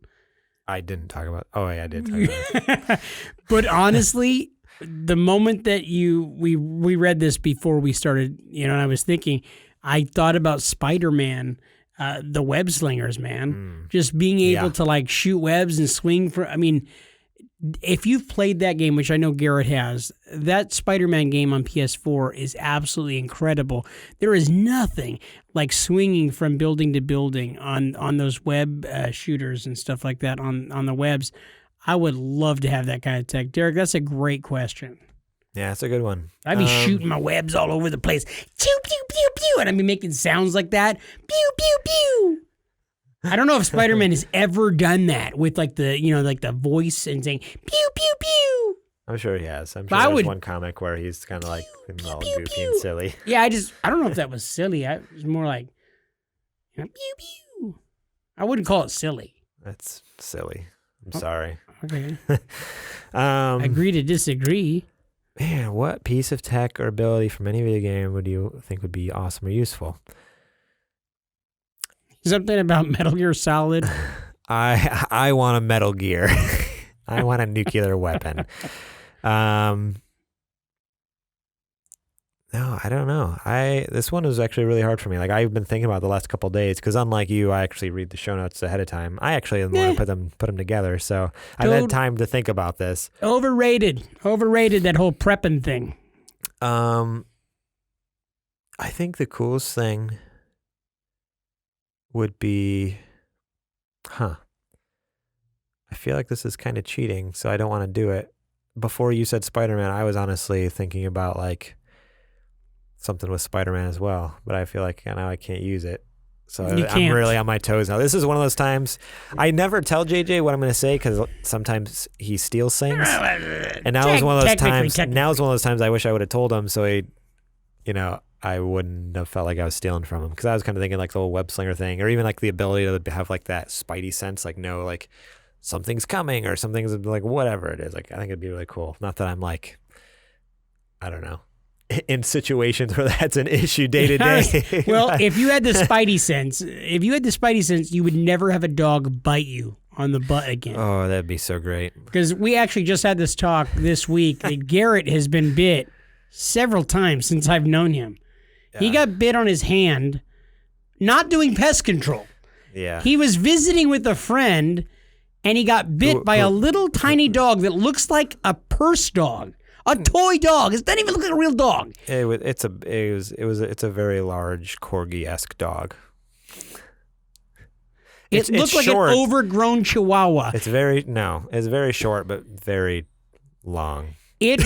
I didn't talk about. Oh, yeah, I did talk about it. But honestly, the moment that we read this before we started, and I was thinking, I thought about Spider-Man, the web slingers, man. Just being able to like shoot webs and swing if you've played that game, which I know Garrett has, that Spider-Man game on PS4 is absolutely incredible. There is nothing like swinging from building to building on those web shooters and stuff like that on the webs. I would love to have that kind of tech. Derek, that's a great question. Yeah, that's a good one. I'd be shooting my webs all over the place. Pew, pew, pew, pew. And I'd be making sounds like that. Pew, pew, pew. I don't know if Spider-Man has ever done that with like the voice and saying pew pew pew. I'm sure he has. I'm sure there's one comic where he's kind of like all goofy and silly. Yeah, I don't know if that was silly. It was more like pew pew. I wouldn't call it silly. That's silly. I'm sorry. Okay. Agree to disagree. Man, what piece of tech or ability from any video game would you think would be awesome or useful? Something about Metal Gear Solid. I want a Metal Gear. I want a nuclear weapon. No, I don't know. This one was actually really hard for me. Like I've been thinking about it the last couple of days because unlike you, I actually read the show notes ahead of time. I actually want to put them together. So I've had time to think about this. Overrated that whole prepping thing. I think the coolest thing would be, I feel like this is kind of cheating, so I don't want to do it. Before you said Spider-Man, I was honestly thinking about like something with Spider-Man as well, but I feel like now I can't use it. So I'm really on my toes now. This is one of those times I never tell JJ what I'm going to say because sometimes he steals things. And now is one of those times. Now is one of those times I wish I would have told him. So he, I wouldn't have felt like I was stealing from him, because I was kind of thinking like the whole web slinger thing, or even like the ability to have like that spidey sense, like know like something's coming or something's like whatever it is. Like I think it'd be really cool. Not that I'm like, I don't know, in situations where that's an issue day to day. Well, if you had the spidey sense, you would never have a dog bite you on the butt again. Oh, that'd be so great. Because we actually just had this talk this week that Garrett has been bit several times since I've known him. Yeah. He got bit on his hand, not doing pest control. Yeah. He was visiting with a friend, and he got bit by a little tiny dog that looks like a purse dog. A toy dog. It doesn't even look like a real dog. It's a very large corgi-esque dog. It looked like short. An overgrown chihuahua. It's very short but very long. It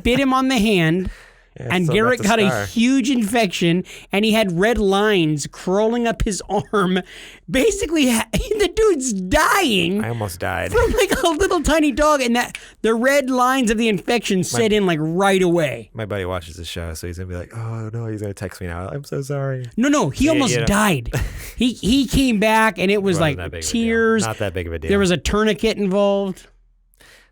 bit him on the hand. Yeah, and so Garrett got a huge infection, and he had red lines crawling up his arm. Basically, the dude's dying. I almost died from like a little tiny dog, and that the red lines of the infection set in like right away. My buddy watches the show, so he's gonna be like, "Oh no," he's gonna text me now. I'm so sorry. No, he almost died. He came back, and it was like tears. Not that big of a deal. There was a tourniquet involved.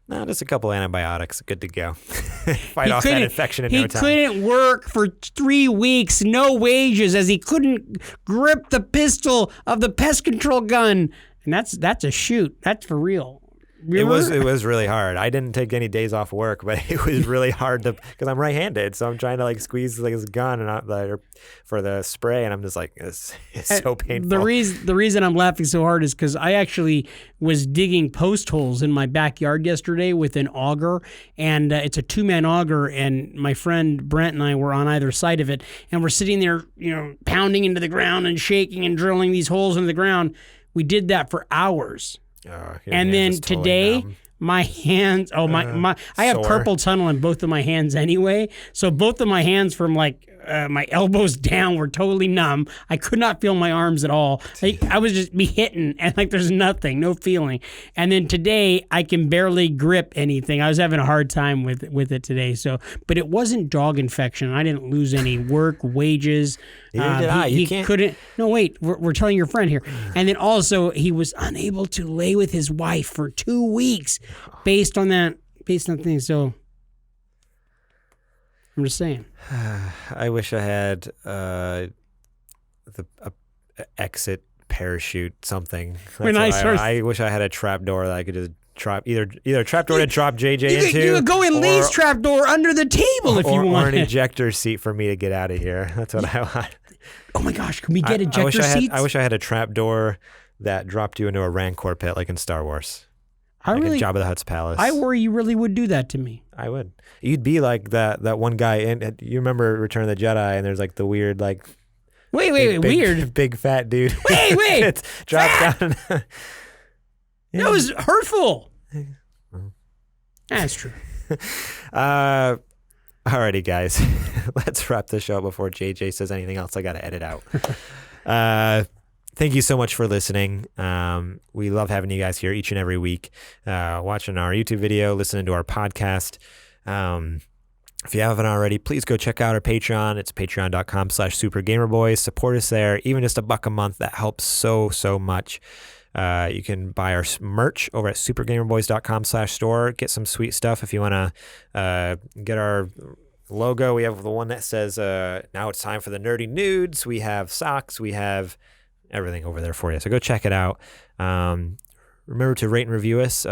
No, just a couple antibiotics. Good to go. Fight off that infection in no time. He couldn't work for 3 weeks, no wages, as he couldn't grip the pistol of the pest control gun. And that's a shoot. That's for real. Remember? It was really hard. I didn't take any days off work, but it was really hard because I'm right-handed, so I'm trying to like squeeze like this gun for the spray, and I'm just like it's so painful. The reason I'm laughing so hard is because I actually was digging post holes in my backyard yesterday with an auger, and it's a 2-man auger, and my friend Brent and I were on either side of it, and we're sitting there, pounding into the ground and shaking and drilling these holes into the ground. We did that for hours. And then today, my hands, I have carpal tunnel in both of my hands anyway. So both of my hands from like my elbows down were totally numb. I could not feel my arms at all. Like, I was just be hitting and like there's nothing, no feeling. And then today I can barely grip anything. I was having a hard time with it today. So, but it wasn't dog infection. I didn't lose any work, wages. Neither did I. He couldn't. No, wait. We're telling your friend here. And then also he was unable to lay with his wife for 2 weeks based on thing. So I'm just saying. I wish I had the exit parachute something. I wish I had a trap door that I could just drop either a trap door to drop JJ into. You could go in Lee's trap door under the table if you want. Or an ejector seat for me to get out of here. That's what I want. Oh my gosh, can we get ejector seats? I wish I had a trap door that dropped you into a Rancor pit like in Star Wars. Like in Jabba the Hutt's palace. I worry you really would do that to me. I would. You'd be like that one guy in. You remember Return of the Jedi, and there's like the weird like. Weird. Big fat dude. Wait. It drops down. Yeah. That was hurtful. That's true. Alrighty, guys. Let's wrap the show before JJ says anything else I got to edit out. Thank you so much for listening. We love having you guys here each and every week, watching our YouTube video, listening to our podcast. If you haven't already, please go check out our Patreon. It's patreon.com/supergamerboys. Support us there. Even just $1 a month, that helps so much. You can buy our merch over at supergamerboys.com/store. Get some sweet stuff if you want to get our logo. We have the one that says, now it's time for the nerdy nudes. We have socks. We have everything over there for you. So go check it out. Remember to rate and review us.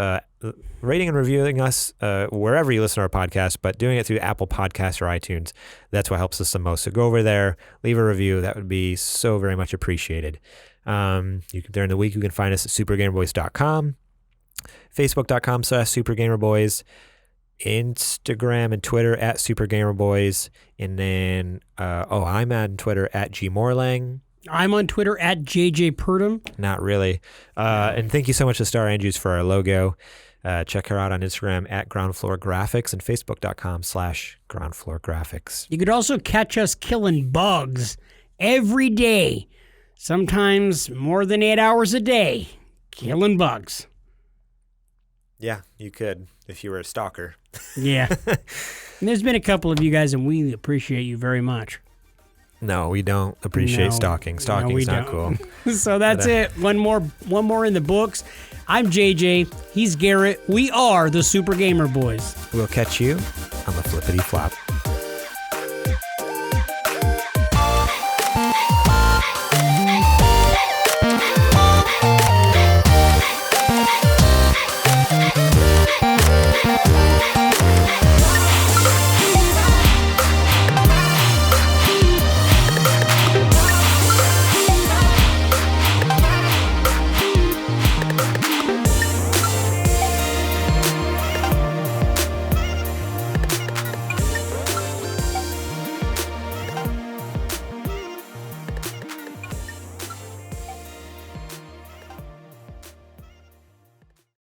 Rating and reviewing us wherever you listen to our podcast, but doing it through Apple Podcasts or iTunes. That's what helps us the most. So go over there, leave a review. That would be so very much appreciated. During the week, you can find us at supergamerboys.com, facebook.com/supergamerboys, Instagram and Twitter at supergamerboys, and then I'm on Twitter at gmorlang. I'm on Twitter at JJPurdom. Not really. And thank you so much to Star Andrews for our logo. Check her out on Instagram at Ground Floor Graphics and facebook.com/Ground Floor Graphics. You could also catch us killing bugs every day, sometimes more than 8 hours a day, killing bugs. Yeah, you could if you were a stalker. Yeah. And there's been a couple of you guys, and we appreciate you very much. No, we don't appreciate No. stalking. No, Stalking's we not don't. cool. So that's it. One more in the books. I'm JJ. He's Garrett. We are the Super Gamer Boys. We'll catch you on the flippity flop.